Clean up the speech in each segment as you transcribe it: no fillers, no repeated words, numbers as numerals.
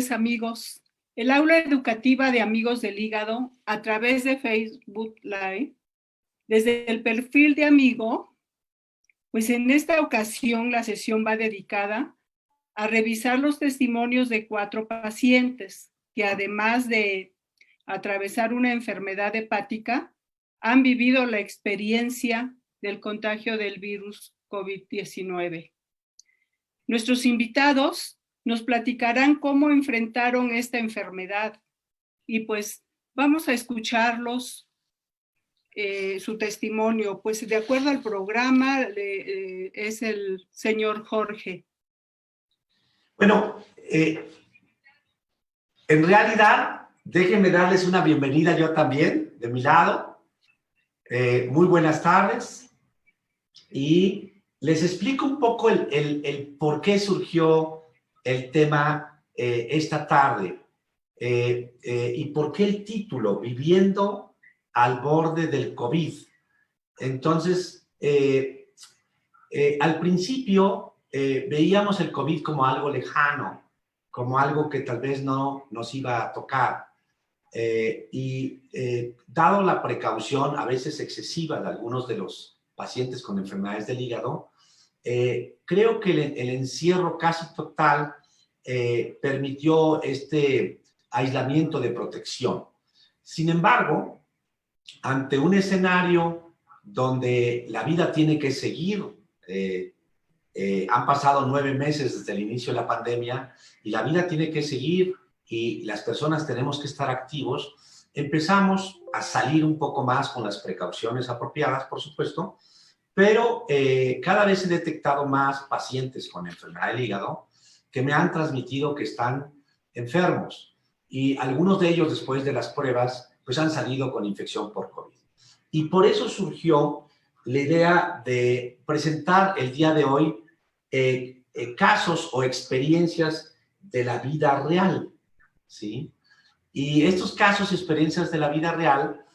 Amigos. El aula educativa de Amigos del Hígado a través de Facebook Live, desde el perfil de amigo, pues en esta ocasión la sesión va dedicada a revisar los testimonios de 4 pacientes que además de atravesar una enfermedad hepática, han vivido la experiencia del contagio del virus COVID-19. Nuestros invitados nos platicarán cómo enfrentaron esta enfermedad y pues vamos a escucharlos, su testimonio. Pues de acuerdo al programa es el señor Jorge. Bueno, en realidad, déjenme darles una bienvenida yo también, de mi lado. Muy buenas tardes. Y les explico un poco el por qué surgió el tema esta tarde y por qué el título, Viviendo al borde del COVID. Entonces, al principio veíamos el COVID como algo lejano, como algo que tal vez no nos iba a tocar. Dado la precaución a veces excesiva de algunos de los pacientes con enfermedades del hígado, creo que el encierro casi total permitió este aislamiento de protección. Sin embargo, ante un escenario donde la vida tiene que seguir, han pasado 9 meses desde el inicio de la pandemia y la vida tiene que seguir y las personas tenemos que estar activos, empezamos a salir un poco más con las precauciones apropiadas, por supuesto, pero cada vez he detectado más pacientes con enfermedad del hígado que me han transmitido que están enfermos y algunos de ellos después de las pruebas pues han salido con infección por COVID. Y por eso surgió la idea de presentar el día de hoy casos o experiencias de la vida real, ¿sí? Y estos casos y experiencias de la vida real,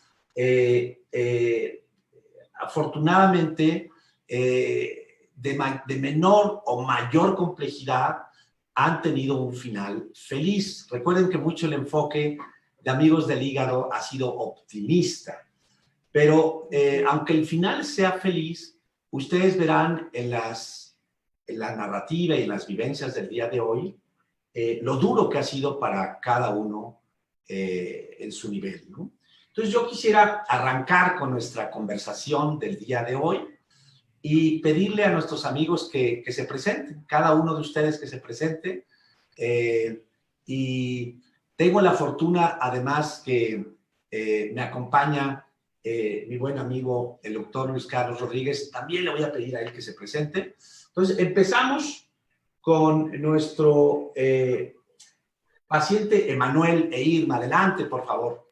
afortunadamente, de menor o mayor complejidad, han tenido un final feliz. Recuerden que mucho el enfoque de Amigos del Hígado ha sido optimista, pero aunque el final sea feliz, ustedes verán en la narrativa y en las vivencias del día de hoy lo duro que ha sido para cada uno en su nivel, ¿no? Entonces yo quisiera arrancar con nuestra conversación del día de hoy y pedirle a nuestros amigos que se presenten, cada uno de ustedes que se presente. Y tengo la fortuna, además, que me acompaña mi buen amigo, el doctor Luis Carlos Rodríguez. También le voy a pedir a él que se presente. Entonces, empezamos con nuestro paciente Emanuel e Irma. Adelante, por favor.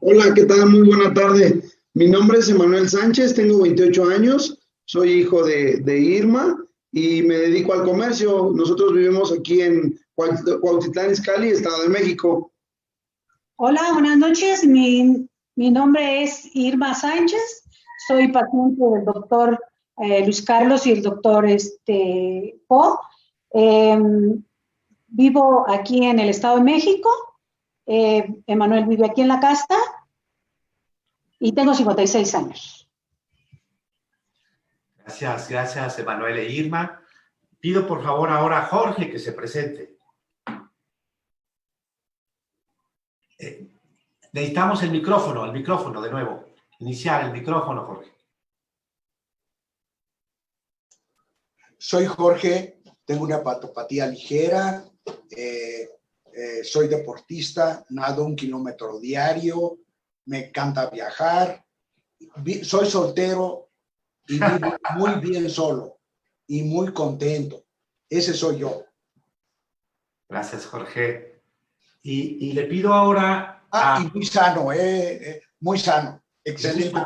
Hola, ¿qué tal? Muy buena tarde. Mi nombre es Emanuel Sánchez, tengo 28 años, soy hijo de Irma y me dedico al comercio. Nosotros vivimos aquí en Cuautitlán Izcalli, Estado de México. Hola, buenas noches. Mi nombre es Irma Sánchez, soy paciente del doctor Luis Carlos y el doctor Po. Vivo aquí en el Estado de México. Emanuel vive aquí en la casa y tengo 56 años. Gracias, Emanuel e Irma. Pido por favor ahora a Jorge que se presente. Necesitamos el micrófono de nuevo. Iniciar el micrófono, Jorge. Soy Jorge, tengo una hepatopatía ligera, soy deportista, nado 1 kilómetro diario, me encanta viajar, soy soltero y vivo muy bien solo y muy contento. Ese soy yo. Gracias, Jorge. Y le pido ahora y muy sano, muy sano. Excelente.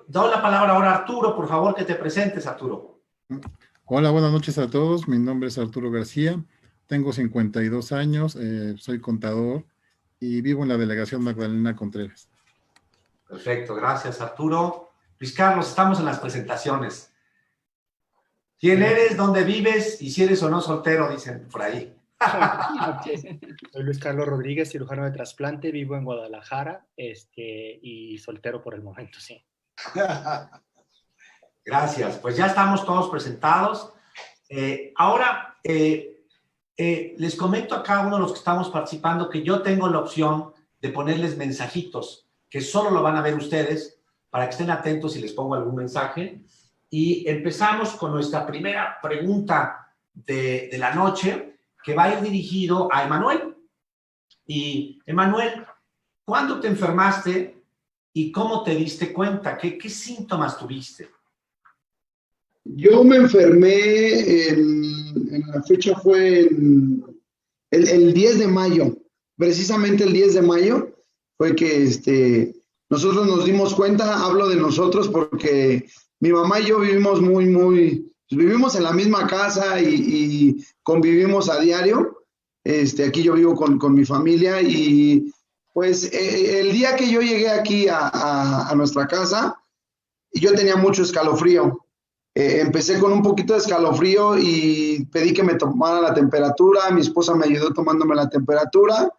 Doy la palabra ahora a Arturo, por favor, que te presentes, Arturo. Hola, buenas noches a todos. Mi nombre es Arturo García, tengo 52 años, soy contador y vivo en la delegación Magdalena Contreras. Perfecto, gracias, Arturo. Luis Carlos, estamos en las presentaciones. ¿Quién eres? ¿Dónde vives? Y si eres o no soltero, dicen por ahí. Soy Luis Carlos Rodríguez, cirujano de trasplante, vivo en Guadalajara y soltero por el momento, sí. Gracias, pues ya estamos todos presentados. Ahora, les comento a cada uno de los que estamos participando que yo tengo la opción de ponerles mensajitos, que solo lo van a ver ustedes, para que estén atentos si les pongo algún mensaje. Y empezamos con nuestra primera pregunta de la noche, que va a ir dirigido a Emanuel. Y, Emanuel, ¿cuándo te enfermaste y cómo te diste cuenta? ¿Qué síntomas tuviste? Yo me enfermé, en la fecha fue el 10 de mayo, precisamente el 10 de mayo fue que nosotros nos dimos cuenta. Hablo de nosotros porque mi mamá y yo vivimos vivimos en la misma casa y convivimos a diario. Aquí yo vivo con mi familia y pues el día que yo llegué aquí a nuestra casa, yo tenía mucho escalofrío. Empecé con un poquito de escalofrío y pedí que me tomara la temperatura. Mi esposa me ayudó tomándome la temperatura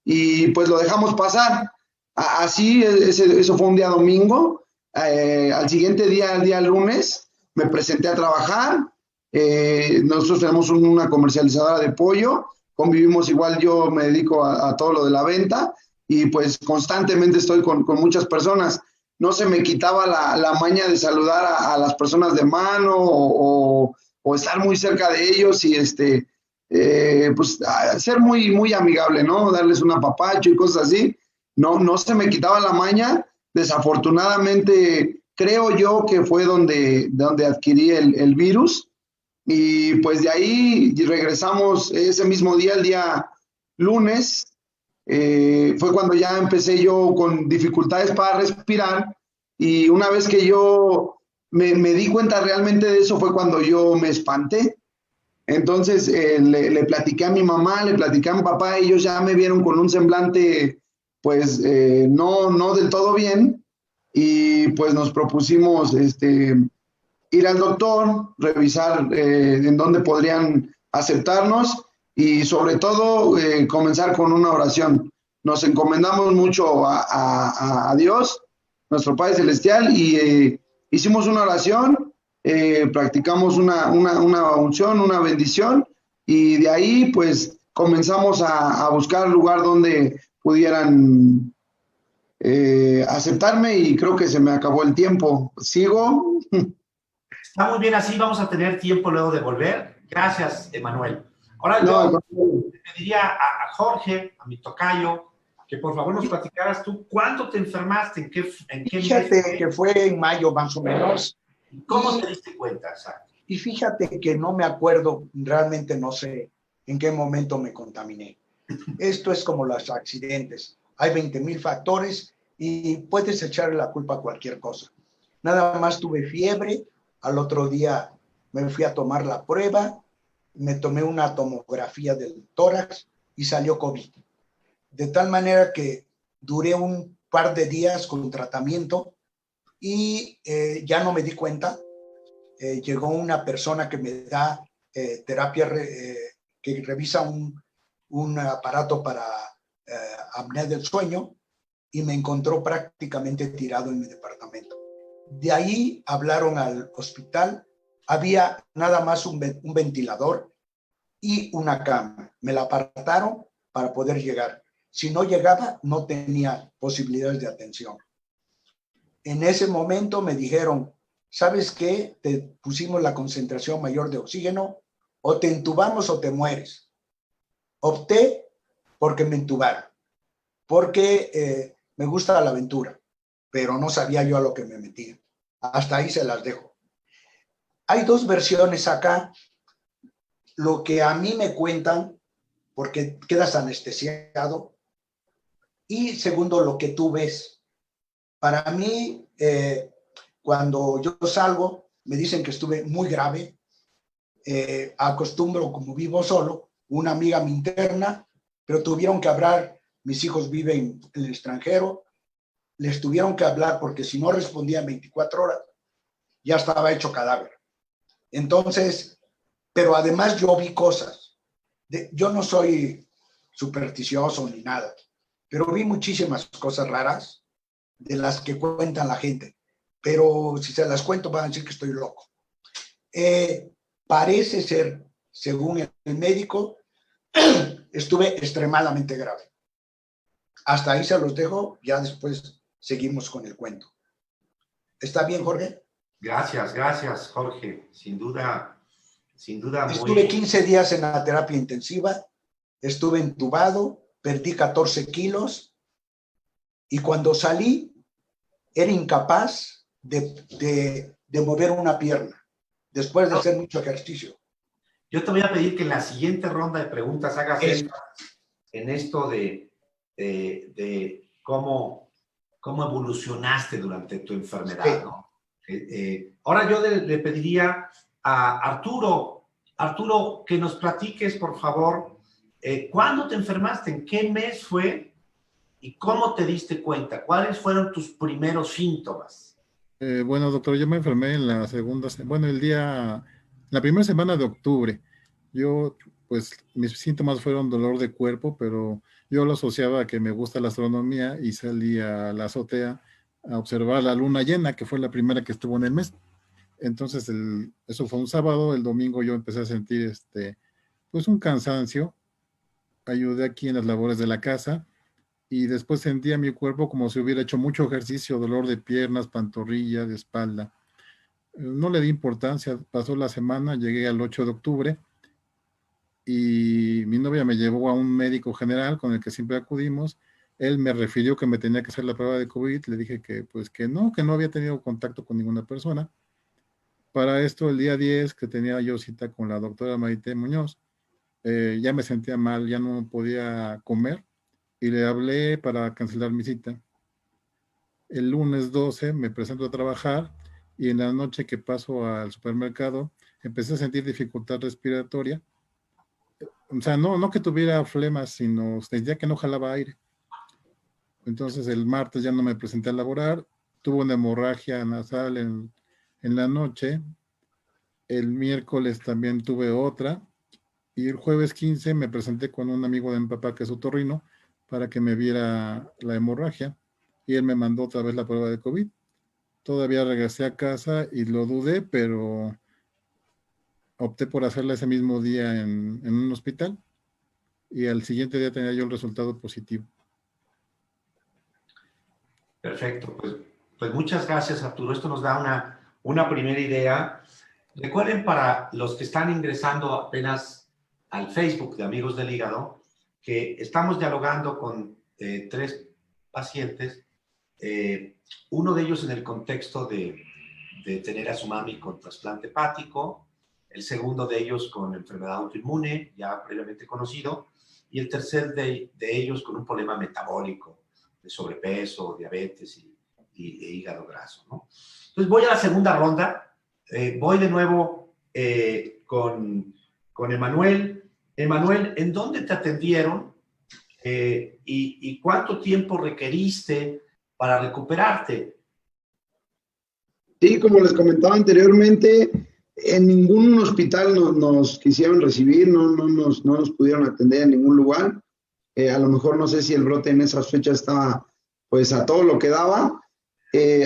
y pues lo dejamos pasar. Así, eso fue un día domingo. Al siguiente día, el día lunes, me presenté a trabajar. Nosotros tenemos una comercializadora de pollo, convivimos igual, yo me dedico a todo lo de la venta y pues constantemente estoy con muchas personas. No se me quitaba la maña de saludar a las personas de mano o estar muy cerca de ellos y pues ser muy amigable, ¿no? Darles un apapacho y cosas así. No se me quitaba la maña. Desafortunadamente, creo yo que fue donde adquirí el virus y pues de ahí regresamos ese mismo día, el día lunes. Fue cuando ya empecé yo con dificultades para respirar y una vez que yo me di cuenta realmente de eso fue cuando yo me espanté. Entonces le platiqué a mi mamá, le platiqué a mi papá, ellos ya me vieron con un semblante pues no del todo bien y pues nos propusimos ir al doctor, revisar en dónde podrían aceptarnos y sobre todo comenzar con una oración. Nos encomendamos mucho a Dios, nuestro Padre Celestial, y hicimos una oración, practicamos una unción, una bendición, y de ahí pues comenzamos a buscar lugar donde pudieran aceptarme, y creo que se me acabó el tiempo. ¿Sigo? Está muy bien así, vamos a tener tiempo luego de volver. Gracias, Emanuel. Ahora No, yo le pediría a Jorge, a mi tocayo, que por favor nos platicaras tú cuándo te enfermaste, en qué mes, Fíjate que fue en mayo más o menos. cómo te diste cuenta, exacto. Y fíjate que no me acuerdo, realmente no sé en qué momento me contaminé. Esto es como los accidentes. Hay 20,000 factores y puedes echarle la culpa a cualquier cosa. Nada más tuve fiebre, al otro día me fui a tomar la prueba, me tomé una tomografía del tórax y salió COVID. De tal manera que duré un par de días con tratamiento y ya no me di cuenta. Llegó una persona que me da terapia, que revisa un aparato para apnea del sueño, y me encontró prácticamente tirado en mi departamento. De ahí hablaron al hospital, había nada más un ventilador y una cama. Me la apartaron para poder llegar. Si no llegaba, no tenía posibilidades de atención. En ese momento me dijeron, ¿sabes qué? Te pusimos la concentración mayor de oxígeno, o te entubamos o te mueres. Opté porque me entubaron, porque me gusta la aventura, pero no sabía yo a lo que me metía. Hasta ahí se las dejo. Hay dos versiones acá. Lo que a mí me cuentan, porque quedas anestesiado, y segundo, lo que tú ves. Para mí, cuando yo salgo, me dicen que estuve muy grave. Acostumbro, como vivo solo, una amiga me interna, pero tuvieron que hablar. Mis hijos viven en el extranjero, les tuvieron que hablar porque si no respondía en 24 horas, ya estaba hecho cadáver. Entonces, pero además yo vi cosas. Yo no soy supersticioso ni nada, pero vi muchísimas cosas raras de las que cuentan la gente. Pero si se las cuento van a decir que estoy loco. Parece ser, según el médico, estuve extremadamente grave. Hasta ahí se los dejo, ya después seguimos con el cuento. ¿Está bien, Jorge? Gracias, Jorge. Sin duda Estuve 15 días en la terapia intensiva, estuve entubado, perdí 14 kilos, y cuando salí era incapaz de mover una pierna, después de hacer mucho ejercicio. Yo te voy a pedir que en la siguiente ronda de preguntas hagas en esto de cómo evolucionaste durante tu enfermedad, sí, ¿no? Ahora yo le pediría a Arturo, que nos platiques, por favor, ¿cuándo te enfermaste? ¿En qué mes fue? ¿Y cómo te diste cuenta? ¿Cuáles fueron tus primeros síntomas? Bueno, doctor, yo me enfermé en la la primera semana de octubre. Yo, pues, mis síntomas fueron dolor de cuerpo, pero yo lo asociaba a que me gusta la astronomía y salí a la azotea a observar la luna llena, que fue la primera que estuvo en el mes. Entonces, eso fue un sábado. El domingo yo empecé a sentir, pues, un cansancio. Ayudé aquí en las labores de la casa y después sentía mi cuerpo como si hubiera hecho mucho ejercicio, dolor de piernas, pantorrilla, de espalda. No le di importancia, pasó la semana, llegué al 8 de octubre y mi novia me llevó a un médico general con el que siempre acudimos. Él me refirió que me tenía que hacer la prueba de COVID, le dije que pues que no había tenido contacto con ninguna persona. Para esto, el día 10, que tenía yo cita con la doctora Maite Muñoz, ya me sentía mal, ya no podía comer y le hablé para cancelar mi cita. El lunes 12 me presento a trabajar y en la noche que paso al supermercado empecé a sentir dificultad respiratoria. O sea, no que tuviera flemas, sino sentía que no jalaba aire. Entonces el martes ya no me presenté a laborar, tuve una hemorragia nasal en la noche, el miércoles también tuve otra, y el jueves 15 me presenté con un amigo de mi papá que es otorrino para que me viera la hemorragia, y él me mandó otra vez la prueba de COVID. Todavía regresé a casa y lo dudé, pero opté por hacerla ese mismo día en un hospital, y al siguiente día tenía yo el resultado positivo. Perfecto, pues muchas gracias, Arturo. Esto nos da una primera idea. Recuerden, para los que están ingresando apenas al Facebook de Amigos del Hígado, que estamos dialogando con 3 pacientes, uno de ellos en el contexto de tener a su mami con trasplante hepático, el segundo de ellos con enfermedad autoinmune, ya previamente conocido, y el tercer de ellos con un problema metabólico, de sobrepeso, diabetes e hígado graso, ¿no? Entonces voy a la segunda ronda. Voy de nuevo con Emanuel. Emanuel, ¿en dónde te atendieron y cuánto tiempo requeriste para recuperarte? Sí, como les comentaba anteriormente, en ningún hospital nos quisieron recibir, no nos pudieron atender en ningún lugar. A lo mejor no sé si el brote en esas fechas estaba pues a todo lo que daba.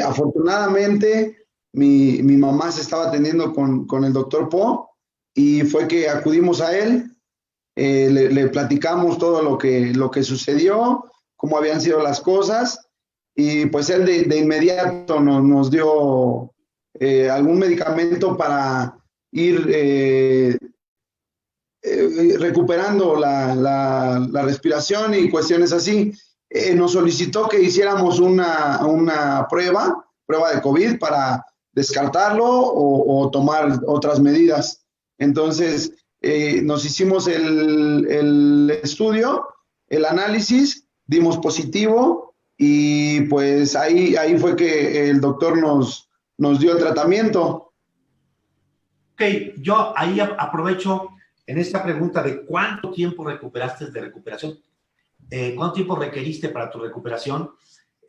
Afortunadamente, mi mamá se estaba atendiendo con el doctor Po, y fue que acudimos a él, le platicamos todo lo que sucedió, cómo habían sido las cosas, y pues él de inmediato nos dio algún medicamento para ir recuperando la respiración y cuestiones así. Nos solicitó que hiciéramos una prueba de COVID para descartarlo o tomar otras medidas. Entonces, nos hicimos el estudio, el análisis, dimos positivo, y pues ahí fue que el doctor nos dio el tratamiento. Ok, yo ahí aprovecho en esta pregunta de cuánto tiempo recuperaste de recuperación. ¿Cuánto tiempo requeriste para tu recuperación?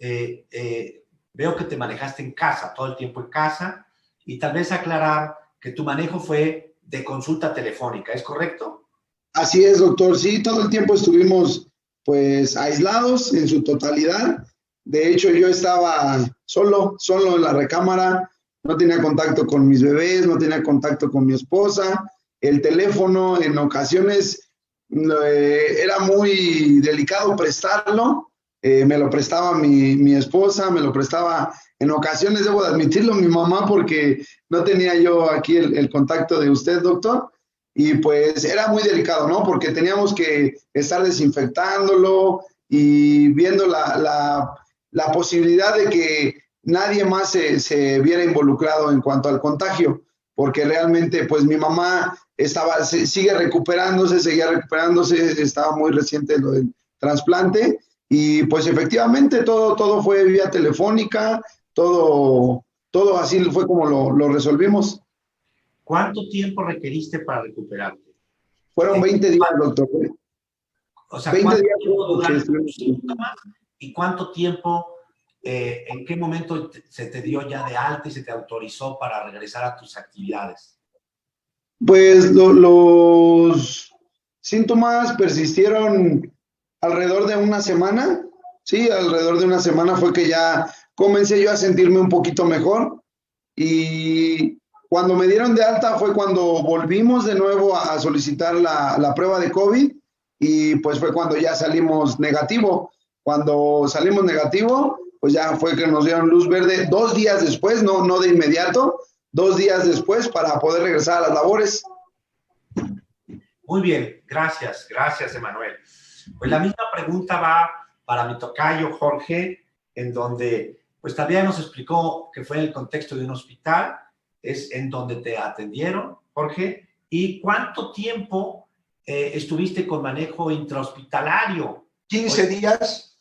Veo que te manejaste en casa, todo el tiempo en casa, y tal vez aclarar que tu manejo fue de consulta telefónica, ¿es correcto? Así es, doctor. Sí, todo el tiempo estuvimos pues aislados en su totalidad. De hecho, yo estaba solo en la recámara, no tenía contacto con mis bebés, no tenía contacto con mi esposa. El teléfono en ocasiones era muy delicado prestarlo. Me lo prestaba mi esposa, me lo prestaba en ocasiones, debo de admitirlo, mi mamá, porque no tenía yo aquí el contacto de usted, doctor. Y pues era muy delicado, ¿no? Porque teníamos que estar desinfectándolo y viendo la posibilidad de que nadie más se viera involucrado en cuanto al contagio, porque realmente pues mi mamá seguía recuperándose, estaba muy reciente lo del trasplante, y pues efectivamente todo fue vía telefónica, todo así fue como lo resolvimos. ¿Cuánto tiempo requeriste para recuperarte? Fueron 20 días, doctor. O sea, 20 ¿cuánto días tiempo duraron que tus síntomas y cuánto tiempo, en qué momento se te dio ya de alta y se te autorizó para regresar a tus actividades? Pues los síntomas persistieron alrededor de una semana. Sí, alrededor de una semana fue que ya comencé yo a sentirme un poquito mejor, y cuando me dieron de alta fue cuando volvimos de nuevo a solicitar la prueba de COVID, y pues fue cuando ya salimos negativo. Cuando salimos negativo, pues ya fue que nos dieron luz verde 2 días después, no de inmediato, 2 días después, para poder regresar a las labores. Muy bien, gracias, Emanuel. Pues la misma pregunta va para mi tocayo Jorge, en donde pues también nos explicó que fue en el contexto de un hospital, es en donde te atendieron, Jorge, y cuánto tiempo estuviste con manejo intrahospitalario. 15 días,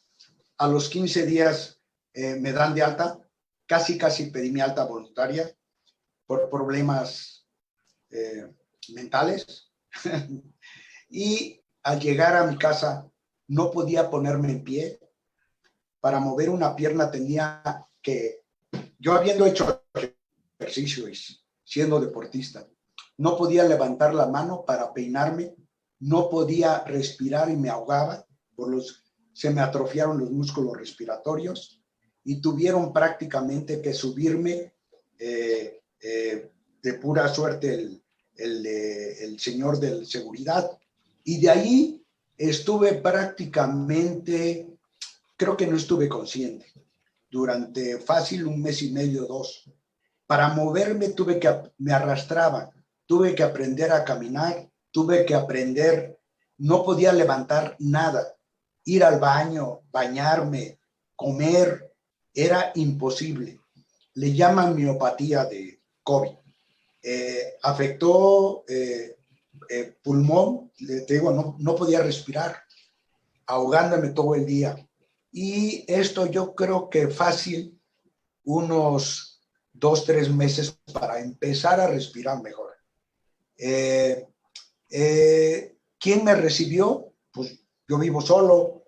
a los 15 días me dan de alta, casi pedí mi alta voluntaria por problemas mentales. Y al llegar a mi casa no podía ponerme en pie. Para mover una pierna tenía que, yo habiendo hecho ejercicio y siendo deportista, no podía levantar la mano para peinarme, no podía respirar y me ahogaba, se me atrofiaron los músculos respiratorios y tuvieron prácticamente que subirme de pura suerte el señor de seguridad. Y de ahí estuve prácticamente, creo que no estuve consciente, durante fácil 1 mes y medio, 2. Para moverme me arrastraba, tuve que aprender a caminar, tuve que aprender, no podía levantar nada, ir al baño, bañarme, comer, era imposible. Le llaman miopatía de COVID. Afectó pulmón, te digo, no podía respirar, ahogándome todo el día. Y esto yo creo que fácil, unos 2, 3 meses para empezar a respirar mejor. ¿Quién me recibió? Pues yo vivo solo.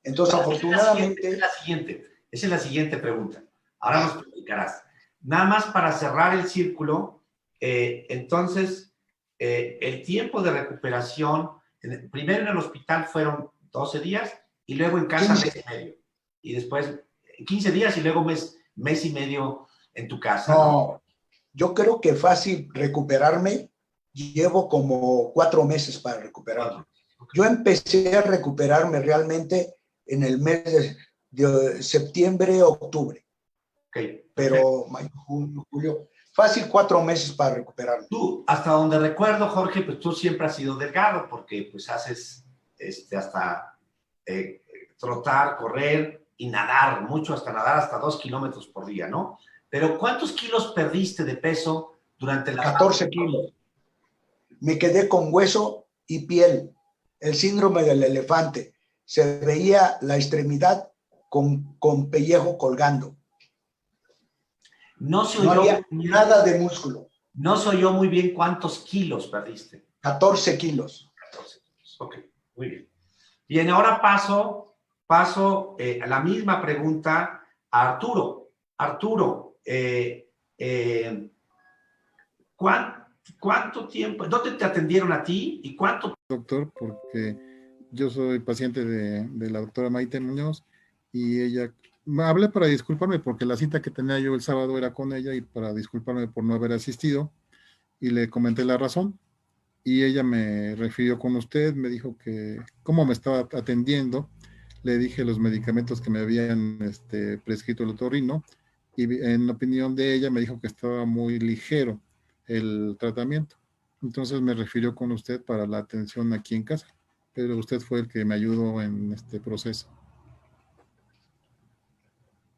Entonces, afortunadamente... Esa es la siguiente pregunta. Ahora nos explicarás. Nada más para cerrar el círculo, entonces, el tiempo de recuperación, primero en el hospital fueron 12 días y luego en casa 15. mes y medio. Y después 15 días y luego mes y medio en tu casa. No, yo creo que fácil recuperarme. Llevo como 4 meses para recuperarme. Yo empecé a recuperarme realmente en el mes de septiembre, octubre. Okay. Pero mayo, junio, julio, fácil 4 meses para recuperarme. Tú, hasta donde recuerdo, Jorge, pues tú siempre has sido delgado porque pues haces hasta trotar, correr y nadar, mucho, hasta nadar hasta 2 kilómetros por día, ¿no? Pero ¿cuántos kilos perdiste de peso durante la... 14 kilos. Me quedé con hueso y piel. El síndrome del elefante. Se veía la extremidad con pellejo colgando. No había nada de músculo. No se oyó muy bien cuántos kilos perdiste. 14 kilos. 14 kilos. Ok, muy bien. Bien, ahora paso a la misma pregunta a Arturo. Arturo, ¿cuánto tiempo, dónde te atendieron a ti y cuánto? Doctor, porque yo soy paciente de la doctora Maite Muñoz y ella, me hablé para disculparme porque la cita que tenía yo el sábado era con ella y para disculparme por no haber asistido y le comenté la razón y ella me refirió con usted, me dijo que cómo me estaba atendiendo, le dije los medicamentos que me habían prescrito el otorrino y en opinión de ella me dijo que estaba muy ligero el tratamiento. Entonces me refirió con usted para la atención aquí en casa, pero usted fue el que me ayudó en este proceso.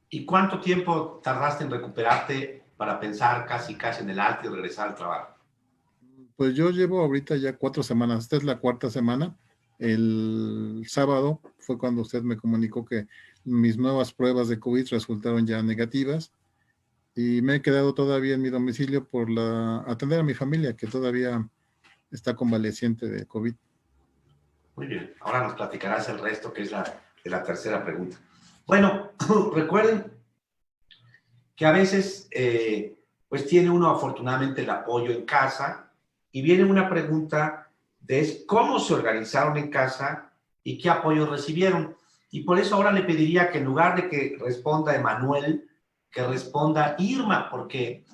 ¿Y cuánto tiempo tardaste en recuperarte para pensar casi en el alta y regresar al trabajo? Pues yo llevo ahorita ya 4 semanas, esta es la 4ª semana. El sábado fue cuando usted me comunicó que mis nuevas pruebas de COVID resultaron ya negativas y me he quedado todavía en mi domicilio por atender a mi familia que todavía está convaleciente de COVID. Muy bien, ahora nos platicarás el resto, que es la tercera pregunta. Bueno, recuerden que a veces pues tiene uno afortunadamente el apoyo en casa y viene una pregunta de cómo se organizaron en casa y qué apoyo recibieron. Y por eso ahora le pediría que en lugar de que responda Emanuel, que responda Irma, porque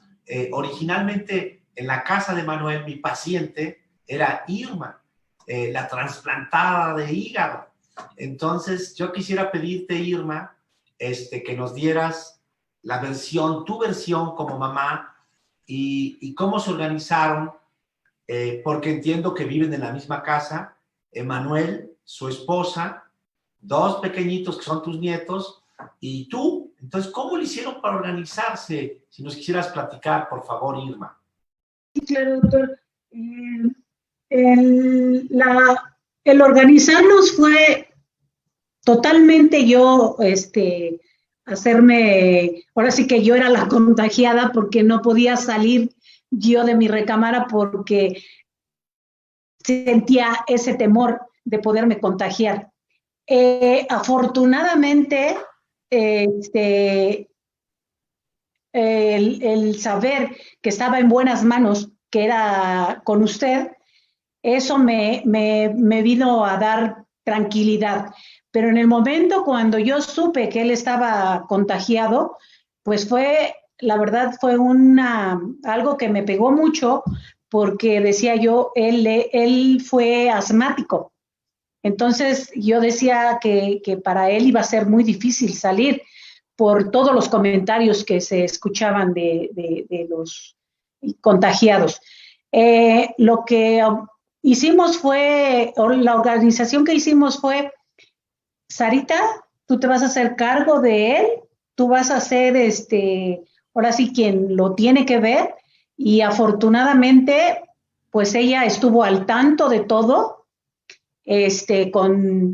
originalmente en la casa de Manuel mi paciente era Irma, la trasplantada de hígado. Entonces yo quisiera pedirte, Irma, que nos dieras tu versión como mamá y cómo se organizaron, porque entiendo que viven en la misma casa, Emanuel, su esposa, 2 pequeñitos que son tus nietos, y tú. Entonces, ¿cómo lo hicieron para organizarse? Si nos quisieras platicar, por favor, Irma. Sí, claro, doctor. El organizarnos fue totalmente yo, hacerme, ahora sí que yo era la contagiada porque no podía salir yo de mi recámara porque sentía ese temor de poderme contagiar. Afortunadamente, el saber que estaba en buenas manos, que era con usted, eso me vino a dar tranquilidad. Pero en el momento cuando yo supe que él estaba contagiado, pues la verdad fue algo que me pegó mucho, porque decía yo, él fue asmático. Entonces yo decía que para él iba a ser muy difícil salir por todos los comentarios que se escuchaban de los contagiados. Lo que hicimos fue, o la organización que hicimos fue: Sarita, tú te vas a hacer cargo de él, tú vas a ser ahora sí quien lo tiene que ver, y afortunadamente pues ella estuvo al tanto de todo,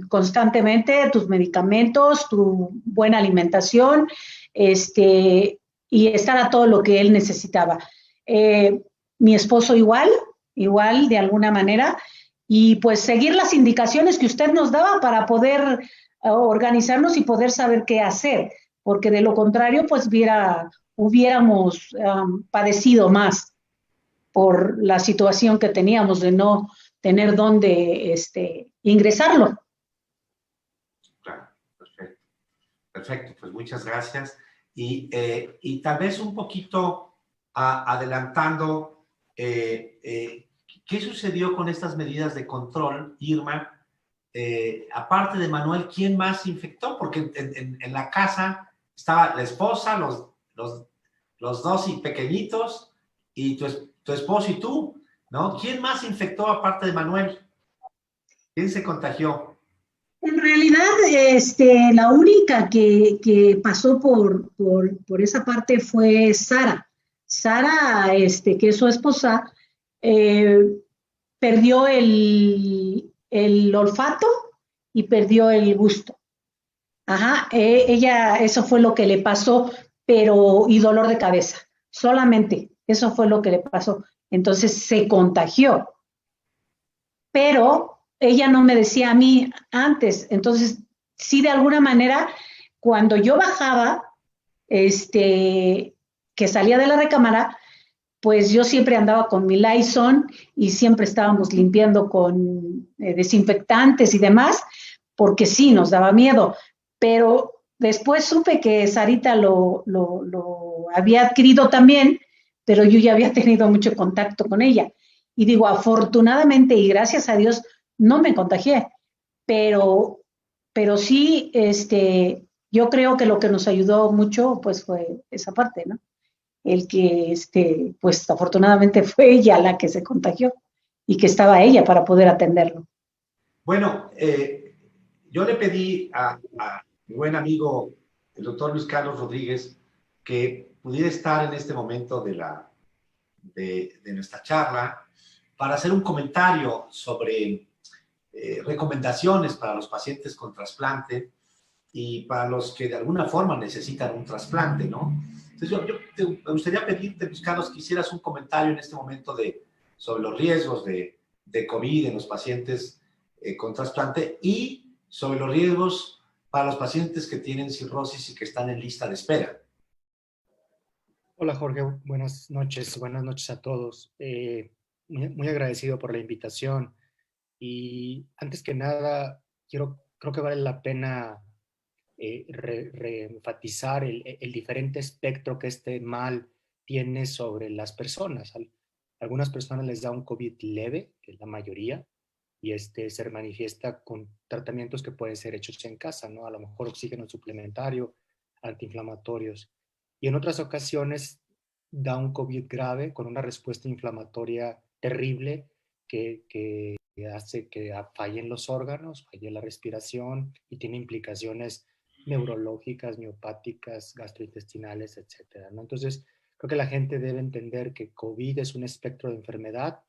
constantemente tus medicamentos, tu buena alimentación, y estar a todo lo que él necesitaba. Mi esposo igual de alguna manera, y pues seguir las indicaciones que usted nos daba para poder organizarnos y poder saber qué hacer, porque de lo contrario pues hubiéramos padecido más por la situación que teníamos de no tener dónde ingresarlo. Claro, perfecto. Perfecto, pues muchas gracias. Y tal vez un poquito adelantando, ¿qué sucedió con estas medidas de control, Irma? Aparte de Manuel, ¿quién más se infectó? Porque en la casa estaba la esposa, los dos y pequeñitos, y tu esposo y tú, ¿no? ¿Quién más se infectó aparte de Manuel? ¿Quién se contagió? En realidad, la única que pasó por esa parte fue Sara. Sara, que es su esposa, perdió el olfato y perdió el gusto. Ajá, ella, eso fue lo que le pasó, y dolor de cabeza, solamente, eso fue lo que le pasó. Entonces se contagió, pero ella no me decía a mí antes. Entonces, sí, de alguna manera, cuando yo bajaba, que salía de la recámara, pues yo siempre andaba con mi Lysol y siempre estábamos limpiando con desinfectantes y demás, porque sí, nos daba miedo. Pero después supe que Sarita lo había adquirido también, pero yo ya había tenido mucho contacto con ella. Y digo, afortunadamente y gracias a Dios, no me contagié, pero sí, yo creo que lo que nos ayudó mucho, pues fue esa parte, ¿no? El que, pues afortunadamente fue ella la que se contagió y que estaba ella para poder atenderlo. Bueno, yo le pedí a mi buen amigo, el doctor Luis Carlos Rodríguez, que pudiera estar en este momento de nuestra charla para hacer un comentario sobre recomendaciones para los pacientes con trasplante y para los que de alguna forma necesitan un trasplante, ¿no? Entonces, me gustaría pedirte, Luis Carlos, que hicieras un comentario en este momento sobre los riesgos de COVID en los pacientes con trasplante y sobre los riesgos para los pacientes que tienen cirrosis y que están en lista de espera. Hola Jorge, buenas noches a todos. Muy agradecido por la invitación, y antes que nada creo que vale la pena reenfatizar el diferente espectro que este mal tiene sobre las personas. Algunas personas les da un COVID leve, que es la mayoría, y se manifiesta con tratamientos que pueden ser hechos en casa, ¿no? A lo mejor oxígeno suplementario, antiinflamatorios. Y en otras ocasiones da un COVID grave con una respuesta inflamatoria terrible que hace que fallen los órganos, falle la respiración y tiene implicaciones neurológicas, miopáticas, gastrointestinales, etcétera, ¿no? Entonces, creo que la gente debe entender que COVID es un espectro de enfermedad,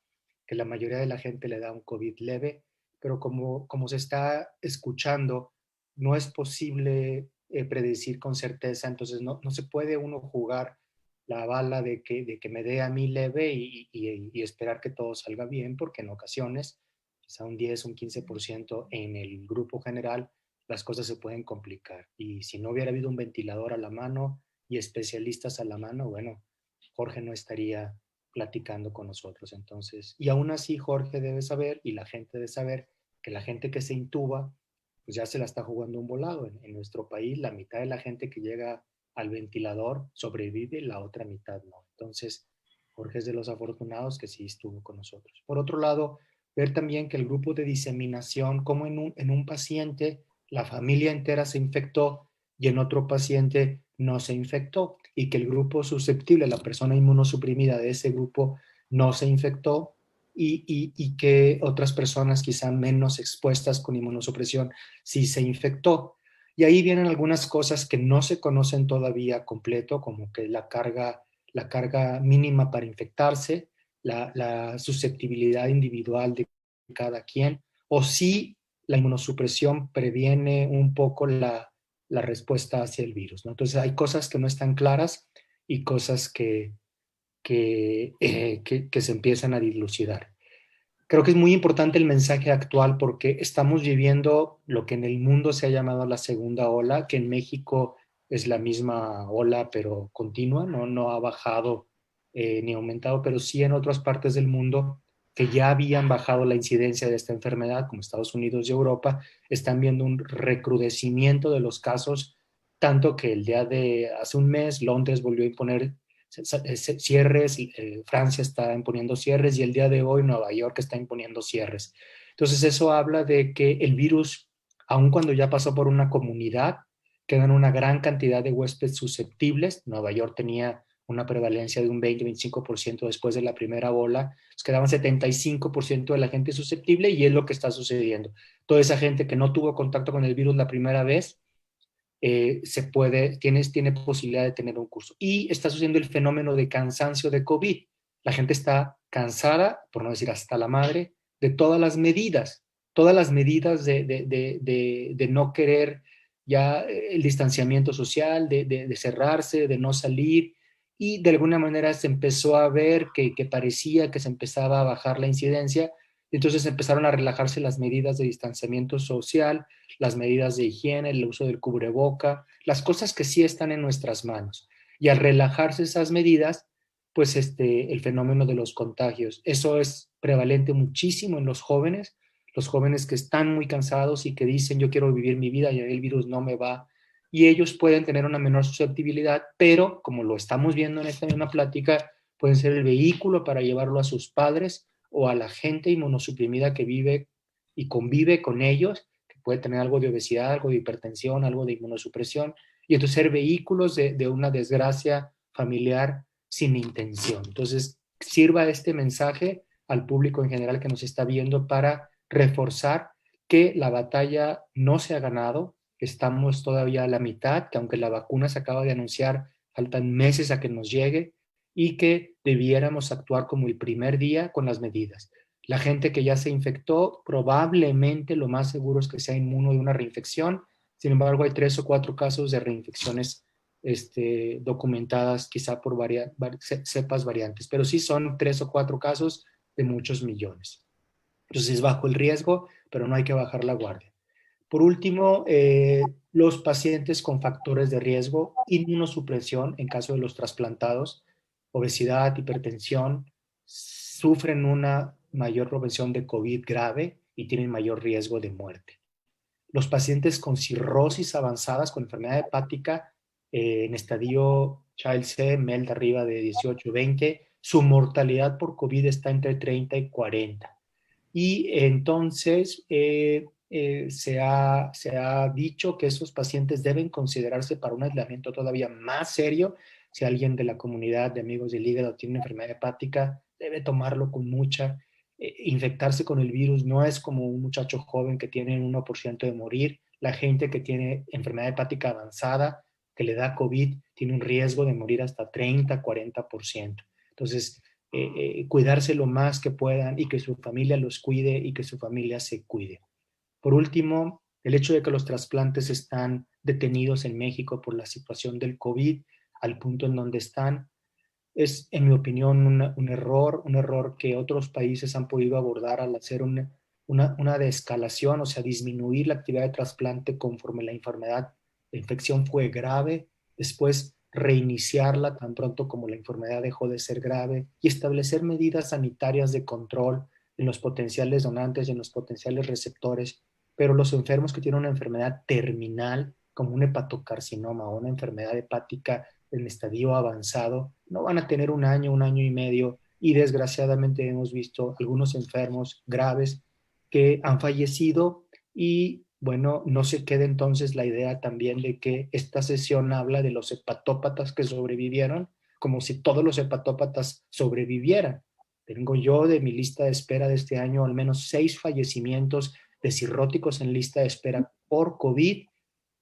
que la mayoría de la gente le da un COVID leve, pero como se está escuchando, no es posible predecir con certeza. Entonces no se puede uno jugar la bala de que me dé a mí leve y esperar que todo salga bien, porque en ocasiones, quizá un 10, un 15% en el grupo general, las cosas se pueden complicar. Y si no hubiera habido un ventilador a la mano y especialistas a la mano, bueno, Jorge no estaría platicando con nosotros. Entonces, y aún así Jorge debe saber y la gente debe saber que la gente que se intuba, pues ya se la está jugando un volado. En nuestro país, la mitad de la gente que llega al ventilador sobrevive, la otra mitad no. Entonces, Jorge es de los afortunados que sí estuvo con nosotros. Por otro lado, ver también que el grupo de diseminación, como en un paciente la familia entera se infectó y en otro paciente no se infectó, y que el grupo susceptible, la persona inmunosuprimida de ese grupo, no se infectó, y que otras personas quizá menos expuestas con inmunosupresión sí se infectó. Y ahí vienen algunas cosas que no se conocen todavía completo, como que la carga mínima para infectarse, la susceptibilidad individual de cada quien, o si la inmunosupresión previene un poco la respuesta hacia el virus, ¿no? Entonces hay cosas que no están claras y cosas que se empiezan a dilucidar. Creo que es muy importante el mensaje actual porque estamos viviendo lo que en el mundo se ha llamado la segunda ola, que en México es la misma ola pero continua, no ha bajado ni aumentado, pero sí en otras partes del mundo que ya habían bajado la incidencia de esta enfermedad, como Estados Unidos y Europa, están viendo un recrudecimiento de los casos, tanto que el día de hace un mes Londres volvió a imponer cierres, Francia está imponiendo cierres y el día de hoy Nueva York está imponiendo cierres. Entonces eso habla de que el virus, aun cuando ya pasó por una comunidad, quedan una gran cantidad de huéspedes susceptibles. Nueva York tenía una prevalencia de un 20-25% después de la primera ola, pues quedaban 75% de la gente susceptible y es lo que está sucediendo. Toda esa gente que no tuvo contacto con el virus la primera vez, tiene posibilidad de tener un curso. Y está sucediendo el fenómeno de cansancio de COVID. La gente está cansada, por no decir hasta la madre, de todas las medidas de no querer ya el distanciamiento social, de cerrarse, de no salir, y de alguna manera se empezó a ver que parecía que se empezaba a bajar la incidencia, entonces empezaron a relajarse las medidas de distanciamiento social, las medidas de higiene, el uso del cubreboca, las cosas que sí están en nuestras manos. Y al relajarse esas medidas, pues el fenómeno de los contagios, eso es prevalente muchísimo en los jóvenes que están muy cansados y que dicen yo quiero vivir mi vida y el virus no me va. Y ellos pueden tener una menor susceptibilidad, pero como lo estamos viendo en esta misma plática, pueden ser el vehículo para llevarlo a sus padres o a la gente inmunosuprimida que vive y convive con ellos, que puede tener algo de obesidad, algo de hipertensión, algo de inmunosupresión, y entonces ser vehículos de una desgracia familiar sin intención. Entonces, sirva este mensaje al público en general que nos está viendo para reforzar que la batalla no se ha ganado, estamos todavía a la mitad, que aunque la vacuna se acaba de anunciar, faltan meses a que nos llegue, y que debiéramos actuar como el primer día con las medidas. La gente que ya se infectó, probablemente lo más seguro es que sea inmuno de una reinfección. Sin embargo, hay 3 o 4 casos de reinfecciones documentadas quizá por cepas variantes, pero sí son 3 o 4 casos de muchos millones. Entonces es bajo el riesgo, pero no hay que bajar la guardia. Por último, los pacientes con factores de riesgo, inmunosupresión en caso de los trasplantados, obesidad, hipertensión, sufren una mayor propensión de COVID grave y tienen mayor riesgo de muerte. Los pacientes con cirrosis avanzadas, con enfermedad hepática, en estadio Child-C, MEL de arriba de 18-20, su mortalidad por COVID está entre 30 y 40. Y entonces se ha dicho que esos pacientes deben considerarse para un aislamiento todavía más serio. Si alguien de la comunidad de amigos del hígado tiene una enfermedad hepática, debe tomarlo con mucha. Infectarse con el virus no es como un muchacho joven que tiene un 1% de morir. La gente que tiene enfermedad hepática avanzada, que le da COVID, tiene un riesgo de morir hasta 30-40%. Entonces, cuidarse lo más que puedan y que su familia los cuide y que su familia se cuide. Por último, el hecho de que los trasplantes están detenidos en México por la situación del COVID al punto en donde están, es, en mi opinión, un error que otros países han podido abordar al hacer una desescalación, o sea, disminuir la actividad de trasplante conforme la infección fue grave, después reiniciarla tan pronto como la enfermedad dejó de ser grave y establecer medidas sanitarias de control en los potenciales donantes y en los potenciales receptores, pero los enfermos que tienen una enfermedad terminal, como un hepatocarcinoma o una enfermedad hepática en estadio avanzado, no van a tener un año y medio, y desgraciadamente hemos visto algunos enfermos graves que han fallecido. Y bueno, no se quede entonces la idea también de que esta sesión habla de los hepatópatas que sobrevivieron, como si todos los hepatópatas sobrevivieran. Tengo yo de mi lista de espera de este año al menos 6 fallecimientos de cirróticos en lista de espera por COVID,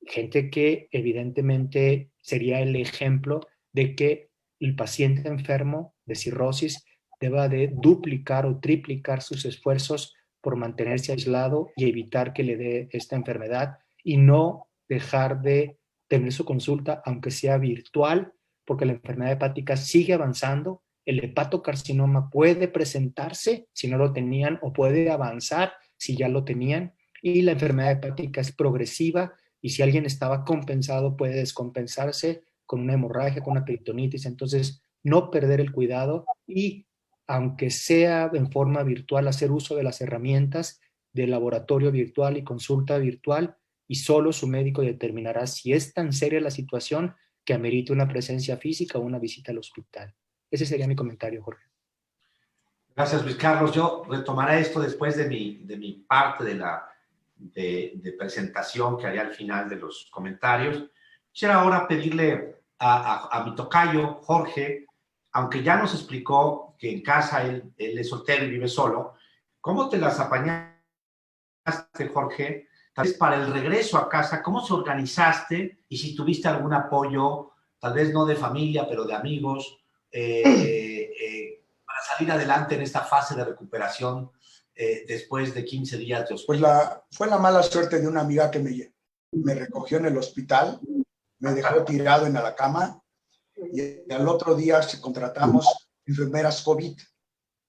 gente que evidentemente sería el ejemplo de que el paciente enfermo de cirrosis deba de duplicar o triplicar sus esfuerzos por mantenerse aislado y evitar que le dé esta enfermedad, y no dejar de tener su consulta, aunque sea virtual, porque la enfermedad hepática sigue avanzando. El hepatocarcinoma puede presentarse si no lo tenían, o puede avanzar si ya lo tenían, y la enfermedad hepática es progresiva, y si alguien estaba compensado puede descompensarse con una hemorragia, con una peritonitis. Entonces, no perder el cuidado y, aunque sea en forma virtual, hacer uso de las herramientas de laboratorio virtual y consulta virtual, y solo su médico determinará si es tan seria la situación que amerite una presencia física o una visita al hospital. Ese sería mi comentario, Jorge. Gracias, Luis Carlos. Yo retomaré esto después de mi parte de presentación que haré al final de los comentarios. Quisiera ahora pedirle a mi tocayo, Jorge, aunque ya nos explicó que en casa él es soltero y vive solo, ¿cómo te las apañaste, Jorge? Tal vez para el regreso a casa, ¿cómo se organizaste? Y si tuviste algún apoyo, tal vez no de familia, pero de amigos, para salir adelante en esta fase de recuperación después de 15 días de hospital. Pues fue la mala suerte de una amiga que me recogió en el hospital, me dejó tirado en la cama, y al otro día contratamos enfermeras COVID.